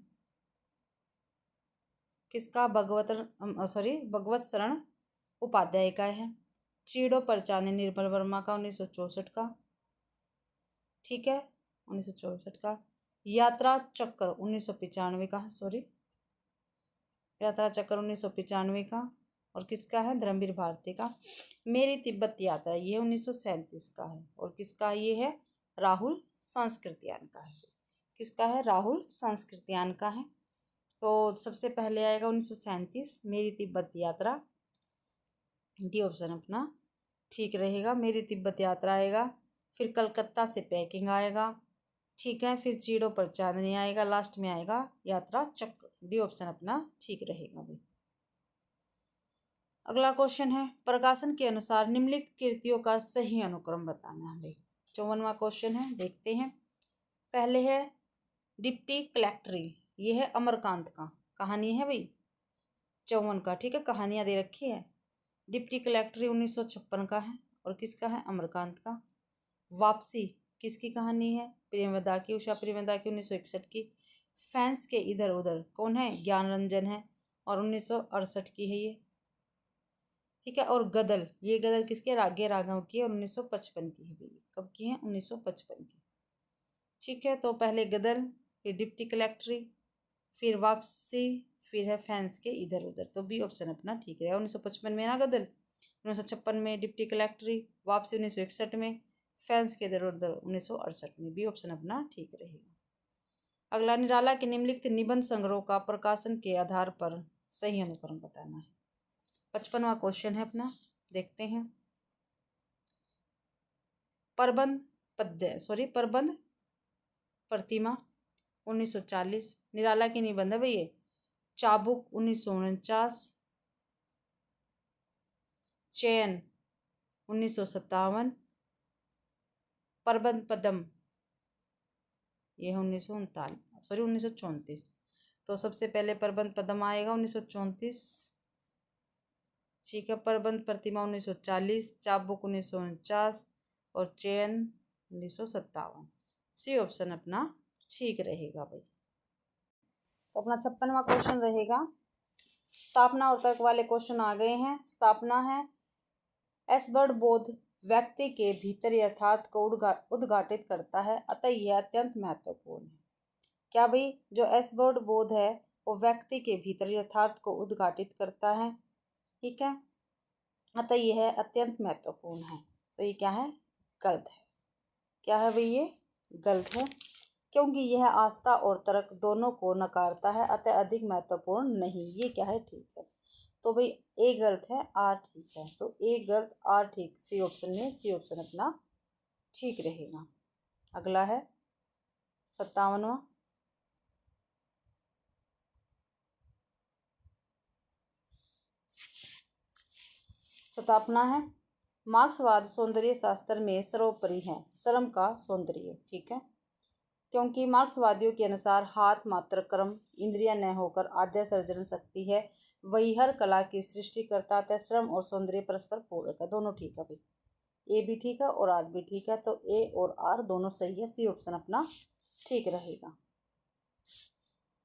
किसका? भगवत शरण उपाध्याय का है। चीड़ो परचाने निर्मल वर्मा का 1964 का, ठीक है, 1964 का। यात्रा चक्र 1995 का, यात्रा चक्र 1995 का। और किसका है? धर्मवीर भारती का। मेरी तिब्बत यात्रा ये 1937 का है। और किसका ये है? राहुल सांस्कृत्यायन का है। किसका है? राहुल सांस्कृत्यायन का है। तो सबसे पहले आएगा 1937 मेरी तिब्बत यात्रा, डी ऑप्शन अपना ठीक रहेगा। मेरी तिब्बत यात्रा आएगा। फिर कलकत्ता से पैकिंग आएगा, ठीक है। फिर चीड़ों पर चांदनी आएगा, लास्ट में आएगा यात्रा चक्र, डी ऑप्शन अपना ठीक रहेगा भाई। अगला क्वेश्चन है, प्रकाशन के अनुसार निम्नलिखित कृतियों का सही अनुक्रम बताना है भाई। 54वां क्वेश्चन है, देखते हैं। पहले है डिप्टी कलेक्टरी, ये है अमरकांत का, कहानी है भाई 54 का, ठीक है, कहानियाँ दे रखी है। डिप्टी कलेक्टरी 1956 का है। और किसका है? अमरकांत का। वापसी किसकी कहानी है? प्रेमदा की, उषा प्रेमदा की, 1961 की। फैंस के इधर उधर कौन है? ज्ञान रंजन है, और 1968 की है ये, ठीक है। और गदल, ये गदल किसके? रागे राघव की है, 1955 की है भाई। कब की है? 1955 की, ठीक है। तो पहले गदल, फिर डिप्टी कलेक्टरी, फिर वापसी, फिर है फैंस के इधर उधर। तो बी ऑप्शन अपना ठीक है। 1955 में ना गदल, 1956 में डिप्टी कलेक्टरी, वापसी 1961 में, फैंस के इधर उधर 1968 में। बी ऑप्शन अपना ठीक रहेगा। अगला, निराला के निम्नलिखित निबंध संग्रह का प्रकाशन के आधार पर सही अनुक्रम बताना है। 55वां क्वेश्चन है अपना, देखते हैं। प्रबंध प्रतिमा 1940, निराला की निबंध है भाई ये। चाबुक 1949, चयन 1957, प्रबंध पदम ये है 1934। तो सबसे पहले प्रबंध पदम आएगा 1934, ठीक है। प्रबंध प्रतिमा 1940, चाबुक 1949 और चयन 1957। सी ऑप्शन अपना ठीक रहेगा भाई। तो अपना 56वां क्वेश्चन रहेगा। स्थापना और तर्क वाले क्वेश्चन आ गए हैं। स्थापना है, एसबर्ड बोध व्यक्ति के भीतर यथार्थ को उद्घाटित करता है, अतः यह अत्यंत महत्वपूर्ण है। क्या भाई? जो एसबर्ड बोध है वो व्यक्ति के भीतर यथार्थ को उद्घाटित करता है, ठीक है, अतः यह अत्यंत महत्वपूर्ण है। तो ये क्या है? गलत है। क्या है भाई? ये गलत है, क्योंकि यह आस्था और तर्क दोनों को नकारता है, अतः अधिक महत्वपूर्ण नहीं। ये क्या है? ठीक है। तो भाई ए गलत है, आर ठीक है। तो ए गलत, आर ठीक, सी ऑप्शन में, सी ऑप्शन अपना ठीक रहेगा। अगला है 57वां। स्थापना है, मार्क्सवाद सौंदर्य शास्त्र में सर्वोपरि है श्रम का सौंदर्य, ठीक है, क्योंकि मार्क्सवादियों के अनुसार हाथ मात्र कर्म, इंद्रिया न होकर आद्य सर्जन शक्ति है, वही हर कला की सृष्टि करता है। श्रम और सौंदर्य परस्पर पूरक है। दोनों ठीक है भाई, ए भी ठीक है और आर भी ठीक है। तो ए और आर दोनों सही है, सी ऑप्शन अपना ठीक रहेगा।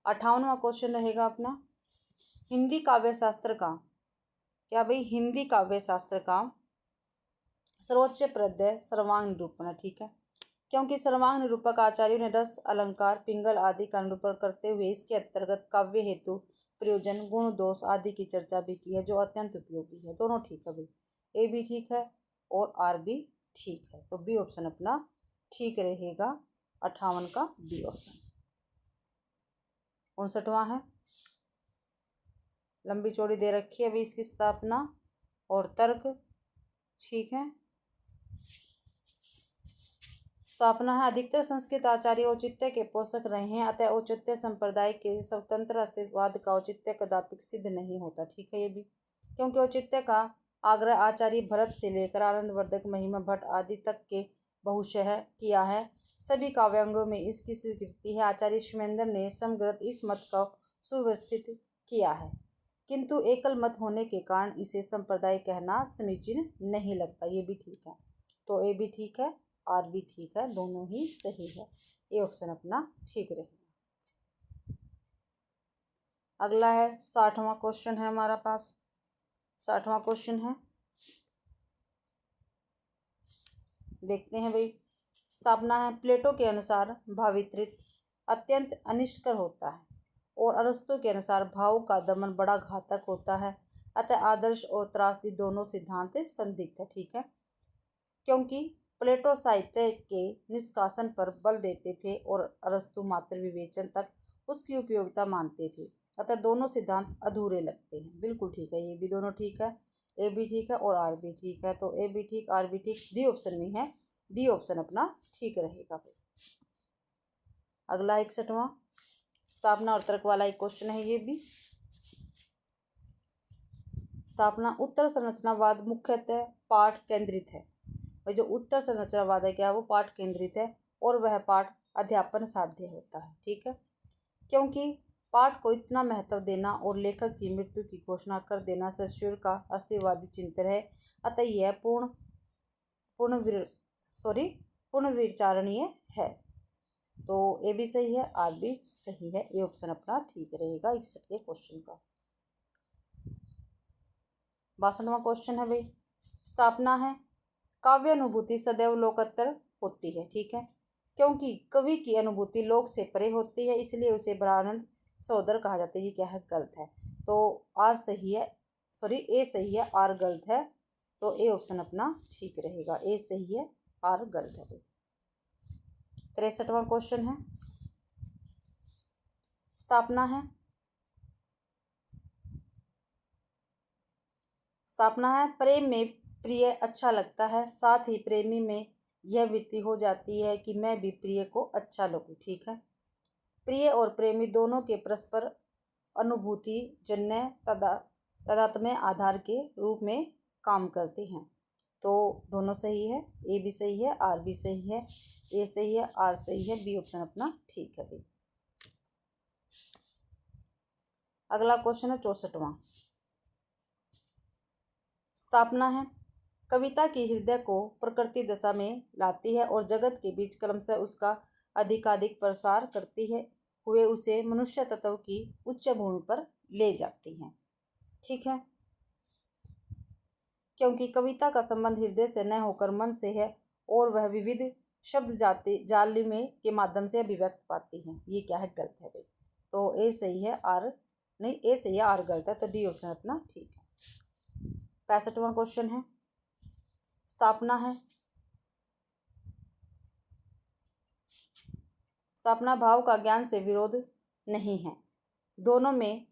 58वां क्वेश्चन रहेगा अपना, हिंदी काव्य शास्त्र का, क्या भाई? हिंदी काव्य शास्त्र का सर्वोच्च पद्य सर्वांग निरूपण है, ठीक है, क्योंकि सर्वांग निरूपक आचार्यों ने रस, अलंकार, पिंगल आदि का निरूपण करते हुए इसके अंतर्गत काव्य हेतु प्रयोजन, गुण, दोष आदि की चर्चा भी की है, जो अत्यंत उपयोगी है। दोनों ठीक है भाई, ए भी ठीक है और आर भी ठीक है। तो बी ऑप्शन अपना ठीक रहेगा, 58 का बी ऑप्शन। 59वां है, लंबी चौड़ी दे रखी है अभी इसकी स्थापना और तर्क, ठीक है। स्थापना है, अधिकतर संस्कृत आचार्य औचित्य के पोषक रहे हैं, अतः औचित्य संप्रदाय के स्वतंत्र अस्तित्ववाद का औचित्य कदापि सिद्ध नहीं होता, ठीक है ये भी, क्योंकि औचित्य का आग्रह आचार्य भरत से लेकर आनंदवर्धक, महिमा भट्ट आदि तक के बहुशः किया है। सभी काव्यांगों में इसकी स्वीकृति है। आचार्य श्वेमेंद्र ने समग्र इस मत को सुव्यवस्थित किया है, किंतु एकल मत होने के कारण इसे संप्रदाय कहना समीचीन नहीं लगता। ये भी ठीक है। तो ए भी ठीक है, आर भी ठीक है, दोनों ही सही है। ये ऑप्शन अपना ठीक रहेगा। अगला है 60वां क्वेश्चन है हमारा पास। 60वां क्वेश्चन है, देखते हैं भाई। स्थापना है, प्लेटो के अनुसार भाववितरित अत्यंत अनिष्टकर होता है और अरस्तु के अनुसार भाव का दमन बड़ा घातक होता है। अतः आदर्श और त्रासदी दोनों सिद्धांत संदिग्ध है। ठीक है, क्योंकि प्लेटो साहित्य के निष्कासन पर बल देते थे और अरस्तु मात्र विवेचन तक उसकी उपयोगिता मानते थे, अतः दोनों सिद्धांत अधूरे लगते हैं। बिल्कुल ठीक है, ये भी दोनों ठीक है, ए भी ठीक है और आर भी ठीक है। तो ए भी ठीक, आर भी ठीक, डी ऑप्शन में है, डी ऑप्शन अपना ठीक रहेगा भाई। अगला 61वां स्थापना और तर्क वाला एक क्वेश्चन है ये भी। स्थापना, उत्तर संरचनावाद मुख्यतः पाठ केंद्रित है। भाई जो उत्तर संरचनावाद है क्या, वो पाठ केंद्रित है और वह पाठ अध्यापन साध्य होता है। ठीक है, क्योंकि पाठ को इतना महत्व देना और लेखक की मृत्यु की घोषणा कर देना शेक्सपियर का अस्तिवादी चिंतन है, अतः यह पुनर्विचारणीय है। तो ए भी सही है, आर भी सही है, ये ऑप्शन अपना ठीक रहेगा 61 के क्वेश्चन का। 62वां क्वेश्चन है भाई। स्थापना है, काव्य अनुभूति सदैव लोकोत्तर होती है। ठीक है, क्योंकि कवि की अनुभूति लोक से परे होती है, इसलिए उसे ब्रह्मानंद सहोदर कहा जाता है। ये क्या है, गलत है। तो आर सही है, ए सही है, आर गलत है। तो ए ऑप्शन अपना ठीक रहेगा, ए सही है, आर गलत है। 63वां क्वेश्चन है। स्थापना है, प्रेम में प्रिय अच्छा लगता है, साथ ही प्रेमी में यह वृत्ति हो जाती है कि मैं भी प्रिय को अच्छा लगूं। ठीक है, प्रिय और प्रेमी दोनों के परस्पर अनुभूति जन्य तादात्म्य आधार के रूप में काम करते हैं। तो दोनों सही है, ए भी सही है, आर भी सही है, ए सही है, आर सही है, बी ऑप्शन अपना ठीक है भाई। अगला क्वेश्चन है 64वां। स्थापना है, कविता की हृदय को प्रकृति दशा में लाती है और जगत के बीच क्रमशः उसका अधिकाधिक प्रसार करती है हुए उसे मनुष्य तत्व की उच्च भूमि पर ले जाती है। ठीक है, क्योंकि कविता का संबंध हृदय से न होकर मन से है और वह विविध शब्द जाल में के माध्यम से अभिव्यक्त पाती है। ये क्या है, गलत है भाई। तो ए सही है, आर नहीं, ए सही है, आर गलत है। तो डी ऑप्शन अपना ठीक है। 65वां क्वेश्चन है। स्थापना है, भाव का ज्ञान से विरोध नहीं है, दोनों में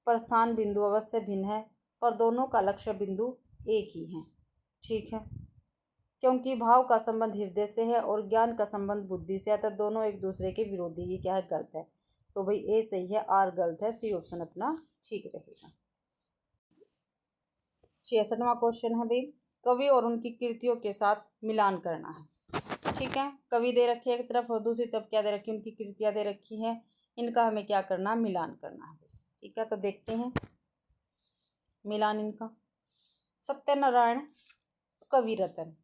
प्रस्थान बिंदु अवश्य भिन्न है, पर दोनों का लक्ष्य बिंदु एक ही है। ठीक है, क्योंकि भाव का संबंध हृदय से है और ज्ञान का संबंध बुद्धि से है, तो दोनों एक दूसरे के विरोधी। ये क्या है, गलत है। तो भाई ए सही है, आर गलत है, सी ऑप्शन अपना ठीक रहेगा। 66वां क्वेश्चन है भाई, कवि और उनकी कृतियों के साथ मिलान करना है। ठीक है, कवि दे रखे एक तरफ और दूसरी तरफ क्या दे रखी, उनकी कृतियां दे रखी हैं, इनका हमें क्या करना, मिलान करना है। ठीक है, तो देखते हैं मिलान इनका। सत्यनारायण कवि रतन,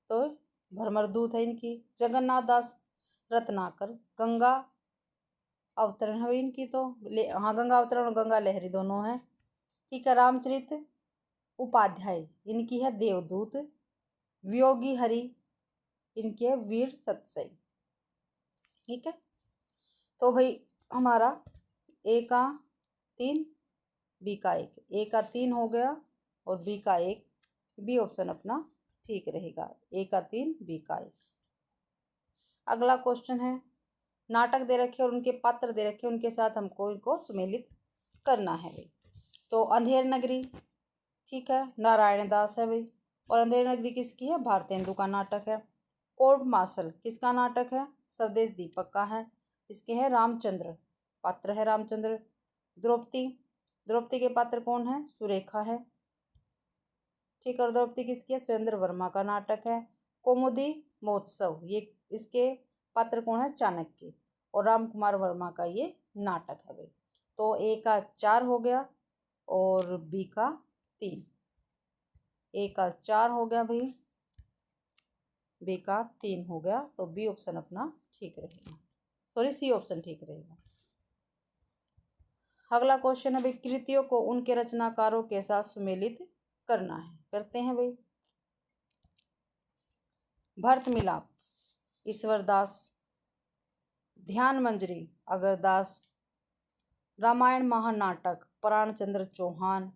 तो भ्रमरदूत है इनकी। जगन्नाथ दास रत्नाकर, गंगा अवतरण है इनकी। तो हाँ, गंगा अवतरण और गंगा लहरी दोनों हैं। ठीक है, रामचरित उपाध्याय इनकी है देवदूत। वियोगी हरि इनके वीर सतसई। ठीक है, तो भाई हमारा ए का 3, बी का 1, ए का 3 हो गया और बी का 1, बी ऑप्शन अपना ठीक रहेगा, ए का 3, बी का 1। अगला क्वेश्चन है, नाटक दे रखे और उनके पात्र दे रखे, उनके साथ हमको इनको सुमेलित करना है भाई। तो अंधेर नगरी, ठीक है, नारायण दास है भाई, और अंधेर नगरी किसकी है, भारतेंदु का नाटक है। कोर्ट मार्शल किसका नाटक है, स्वदेश दीपक का है। इसके है रामचंद्र, पात्र है रामचंद्र। द्रौपदी के पात्र कौन है, सुरेखा है। ठीक है, और द्रौपदी किसकी है, सुरेंद्र वर्मा का नाटक है। कौमुदी महोत्सव, ये इसके पात्र कौन है, चाणक्य, और राम कुमार वर्मा का ये नाटक है भाई। तो ए का 4 हो गया और बी का 3, ए का 4 हो गया भाई, बी का 3 हो गया, तो बी ऑप्शन अपना ठीक रहेगा, सॉरी सी ऑप्शन ठीक रहेगा। अगला क्वेश्चन है भाई, कृतियों को उनके रचनाकारों के साथ सुमेलित करना है। करते हैं भाई। भरत मिलाप, ईश्वरदास, ध्यान मंजरी, अगरदास, रामायण महानाटक, प्राणचंद्र चौहान,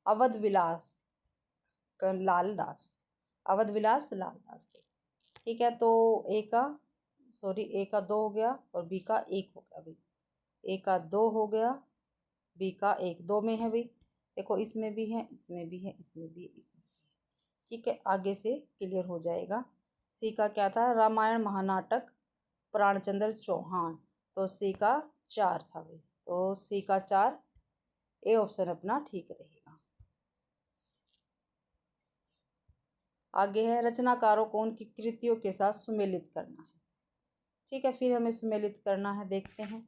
अवध विलास लालदास, अवध विलास लालदास। ठीक है, तो ए का 2 हो गया और बी का 1 हो गया भाई। ए का 2 हो गया, बी का 1, 2 में है भाई। देखो इसमें भी है, इसमें भी है, इसमें भी है, इसमें भी है। ठीक है, आगे से क्लियर हो जाएगा। सी का क्या था, रामायण महानाटक, प्राणचंद्र चौहान, तो सी का 4 था भाई, तो सी का 4, ए ऑप्शन अपना ठीक रहेगा। आगे है, रचनाकारों को उनकी कृतियों के साथ सुमेलित करना है। ठीक है, फिर हमें सुमेलित करना है, देखते हैं।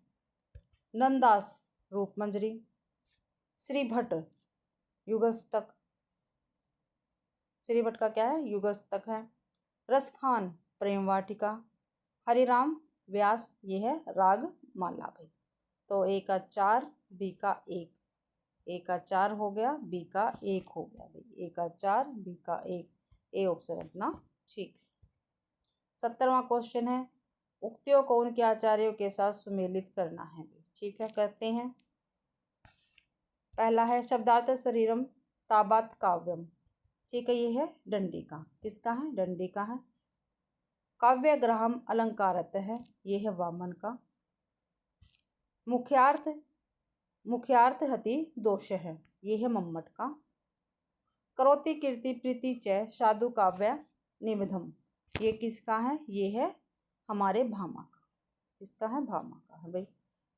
नंददास रूपमंजरी, श्री भट्ट युगस्तक, श्री भट्ट का क्या है, युगस्तक है। रसखान प्रेम वाटिका, हरिराम व्यास ये है राग माला भाई। तो ए का 4, बी का 1, ए का 4 हो गया, बी का 1 हो गया भाई। ए का 4, बी का 1, ए ऑप्शन अपना ठीक है। 70वां क्वेश्चन है, उक्तियों को उनके आचार्यों के साथ सुमेलित करना है भाई। ठीक है, करते हैं। पहला है, शब्दार्थ शरीरम ताबात काव्यम। ठीक है, ये है डंडी का, किसका है, डंडी का है। काव्यग्रहम अलंकारत है, ये है वामन का। मुख्यार्थ हति दोष है, ये है मम्मट का। करोति कीर्ति प्रीति च साधु काव्य निबधम, ये किसका है, ये है हमारे भामा का। किसका है, भामा का है भाई।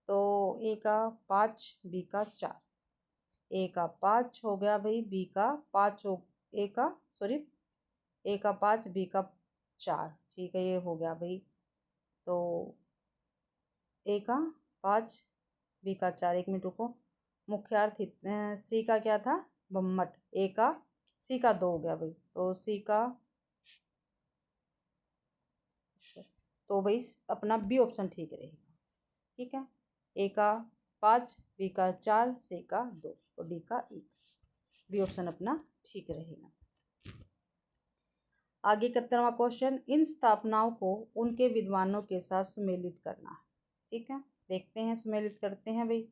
तो ए का 5, बी का 4, ए का 5 हो गया भाई, बी का 5 हो, ए का 5, बी का 4। ठीक है, ये हो गया भाई। तो ए का 5, बी का 4, 1 मिनट रुको। मुख्यार्थ सी का क्या था, बम्मट, ए का सी का 2 हो गया भाई। तो सी का, तो भाई अपना बी ऑप्शन ठीक रहेगा। ठीक है, ए का 5, बी का 4, सी का 2 और डी का 1, बी ऑप्शन अपना ठीक रहेगा। आगे 71वां क्वेश्चन, इन स्थापनाओं को उनके विद्वानों के साथ सुमेलित करना है। ठीक है, देखते हैं, सुमेलित करते हैं भाई।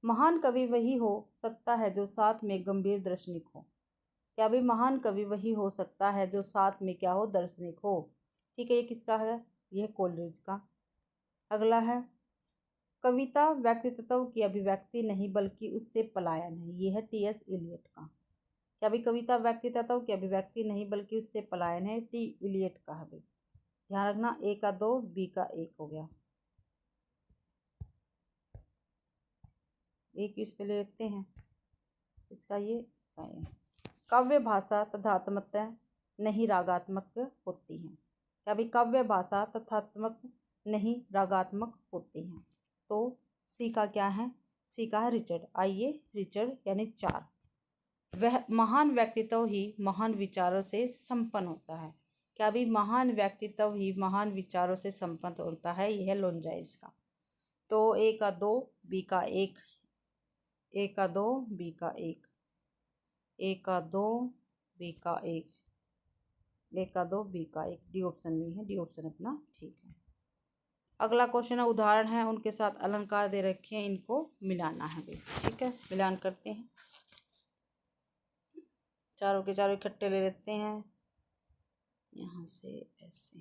महान कवि वही हो सकता है जो साथ में गंभीर दार्शनिक हो। क्या भाई, महान कवि वही हो सकता है जो साथ में क्या हो, दार्शनिक हो। ठीक है, ये किसका है, यह कोलरिज का। अगला है, कविता व्यक्तित्व की अभिव्यक्ति नहीं बल्कि उससे पलायन है, ये है टी.एस. इलियट का। क्या भाई, कविता व्यक्तित्व की अभिव्यक्ति नहीं बल्कि उससे पलायन है, टी. इलियट का है भाई। ध्यान रखना, ए का 2, बी का 1 हो गया। एक इस पे लेते हैं, इसका ये। काव्य भाषा तथात्मक नहीं रागात्मक होती है। क्या भाई, काव्य भाषा तथात्मक नहीं रागात्मक होती है। तो सी का क्या है, सी का है रिचर्ड। आइए, रिचर्ड यानी 4। वह महान व्यक्तित्व ही महान विचारों से संपन्न होता है। क्या भी, महान व्यक्तित्व ही महान विचारों से संपन्न होता है, यह लोनजाइस का। तो ए का 2, बी का 1, ए का 2, बी का 1, ए का 2, बी का 1, ए का 2, बी का 1, डी ऑप्शन नहीं है, डी ऑप्शन अपना ठीक है। अगला क्वेश्चन है, उदाहरण है, उनके साथ अलंकार दे रखे हैं, इनको मिलाना है भाई। ठीक है, मिलान करते हैं। चारों के चारों इकट्ठे ले लेते हैं, यहाँ से ऐसे।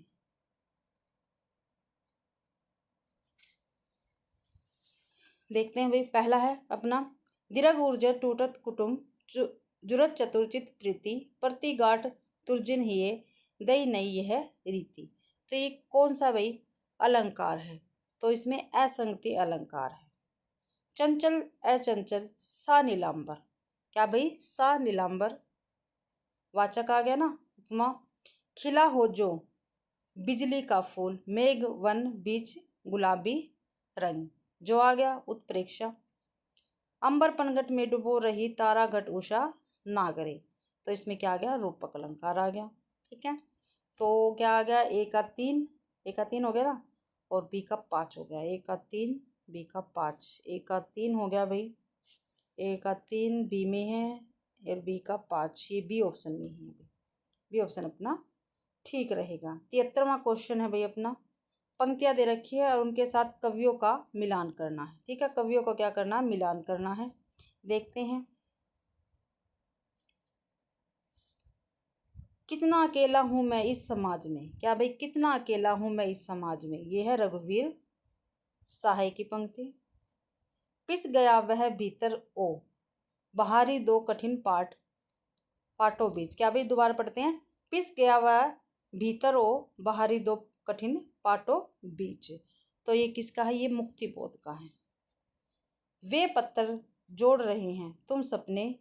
देखते हैं भाई, पहला है अपना, दीर्घ ऊर्जा टूटत कुटुम्ब जुरत चतुर्चित प्रीति प्रतिगाठ तुर्जिन हिये दई नई यह रीति। तो ये कौन सा भाई अलंकार है, तो इसमें असंगति अलंकार है। चंचल अचंचल सा नीलांबर, क्या भाई, सा नीलांबर वाचक आ गया ना, उपमा। खिला हो जो बिजली का फूल, मेघ वन बीच गुलाबी रंग, जो आ गया उत्प्रेक्षा। अंबर पनघट में डुबो रही तारा घट उषा ना करे। तो इसमें क्या आ गया, रूपक अलंकार आ गया। ठीक है, तो क्या आ गया, ए का 3 हो गया ना, और बी का 5 हो गया। ए का 3 बी का 5, ए का 3 हो गया भाई, ए का 3 बी में है और बी का 5, ये बी ऑप्शन में है। बी ऑप्शन अपना ठीक रहेगा। 73वां क्वेश्चन है भाई अपना, पंक्तियाँ दे रखी है और उनके साथ कवियों का मिलान करना है। ठीक है, कवियों का क्या करना है, मिलान करना है। देखते हैं, कितना अकेला हूँ मैं इस समाज में। क्या भाई, कितना अकेला हूँ मैं इस समाज में, ये है रघुवीर सहाय की पंक्ति। पिस गया वह भीतर ओ, बाहरी दो कठिन पाटों बीच। क्या भाई, दोबारा पढ़ते हैं, पिस गया वह भीतर ओ, बाहरी दो कठिन पाटों बीच। तो ये किसका है, ये मुक्तिबोध का है। वे पत्थर जोड़ रहे हैं तुम सपने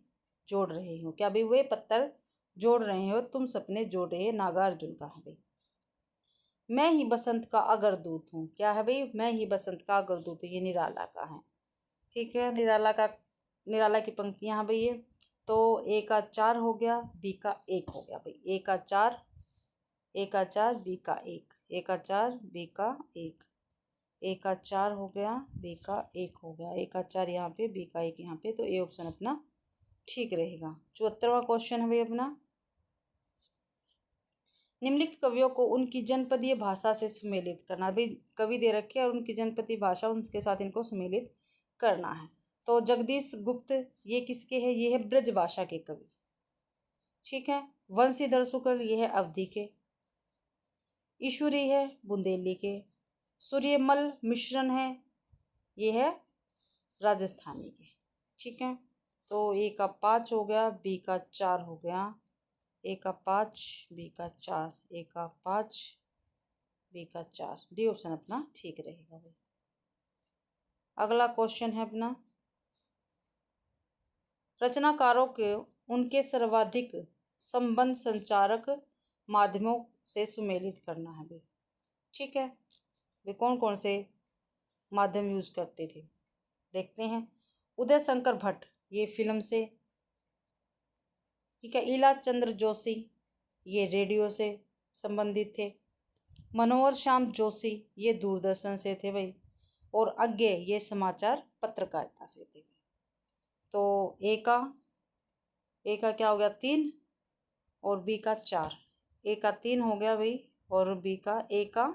जोड़ रहे हो। क्या भाई, वे पत्थर जोड़ रहे हो तुम सपने जोड़ रहे हो, नागार्जुन का है भाई। मैं ही बसंत का अगर दूत हूँ। क्या है भाई, मैं ही बसंत का अगर दूत हूँ, ये निराला का है। ठीक है, निराला की पंक्तियाँ हैं भाई ये। तो ए का 4 हो गया, बी का 1 हो गया भाई। ए का 4 बी का 1, ए का 4 बी का 1, ए का 4 हो गया, बी का 1 हो गया। ए का 4 यहाँ पे, बी का 1 यहाँ पे, तो ए ऑप्शन अपना ठीक रहेगा। 74वां क्वेश्चन है भाई अपना, निम्नलिखित कवियों को उनकी जनपदीय भाषा से सुमेलित करना। भाई कवि दे रखे हैं और उनकी जनपदीय भाषा, उनके साथ इनको सुमेलित करना है। तो जगदीश गुप्त ये किसके हैं, ये है ब्रजभाषा के कवि। ठीक है, वंशीधर शुक्ल ये है अवधि के, ईश्वरी है बुंदेली के, सूर्यमल मिश्रण है ये है राजस्थानी के। ठीक है, तो ए का 5 हो गया, बी का 4 हो गया, ए का 5 बी का 4, ए का 5 बी का 4, डी ऑप्शन अपना ठीक रहेगा भाई। अगला क्वेश्चन है अपना, रचनाकारों के उनके सर्वाधिक संबंध संचारक माध्यमों से सुमेलित करना है भाई। ठीक है, वे कौन कौन से माध्यम यूज करते थे, देखते हैं। उदय शंकर भट्ट ये फिल्म से। ठीक है, ईला चंद्र जोशी ये रेडियो से संबंधित थे। मनोहर श्याम जोशी ये दूरदर्शन से थे भाई, और अज्ञे ये समाचार पत्रकारिता से थे। तो ए का क्या हो गया, 3 और बी का 4। ए का 3 हो गया भाई, और बी का ए का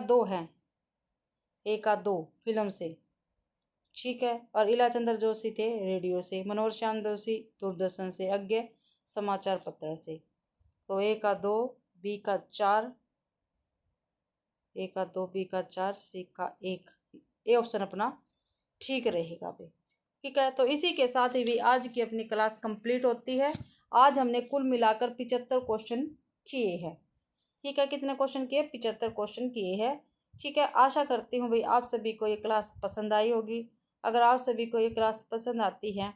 2 है, ए का 2 फिल्म से। ठीक है, और इला चंद्र जोशी थे रेडियो से, मनोहर श्याम जोशी दूरदर्शन से, अज्ञे समाचार पत्र से। तो ए का 2 बी का 4, ए का 2 बी का 4 सी का 1, ए ऑप्शन अपना ठीक रहेगा भाई। ठीक है, तो इसी के साथ ही भी आज की अपनी क्लास कंप्लीट होती है। आज हमने कुल मिलाकर 75 क्वेश्चन किए हैं। ठीक है, कितने क्वेश्चन किए, 75 क्वेश्चन किए हैं। ठीक है, आशा करती हूँ भाई आप सभी को ये क्लास पसंद आई होगी। अगर आप सभी को ये क्लास पसंद आती है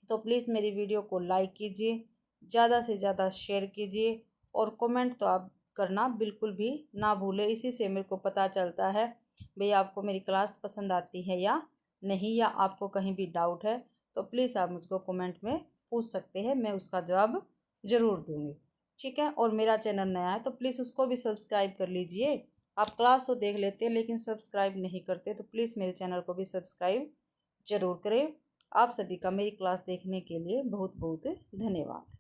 तो प्लीज़ मेरी वीडियो को लाइक कीजिए, ज़्यादा से ज़्यादा शेयर कीजिए, और कमेंट तो आप करना बिल्कुल भी ना भूलें। इसी से मेरे को पता चलता है भाई आपको मेरी क्लास पसंद आती है या नहीं, या आपको कहीं भी डाउट है तो प्लीज़ आप मुझको कमेंट में पूछ सकते हैं, मैं उसका जवाब ज़रूर दूँगी। ठीक है, और मेरा चैनल नया है तो प्लीज़ उसको भी सब्सक्राइब कर लीजिए। आप क्लास तो देख लेते हैं लेकिन सब्सक्राइब नहीं करते, तो प्लीज़ मेरे चैनल को भी सब्सक्राइब ज़रूर करें। आप सभी का मेरी क्लास देखने के लिए बहुत बहुत धन्यवाद।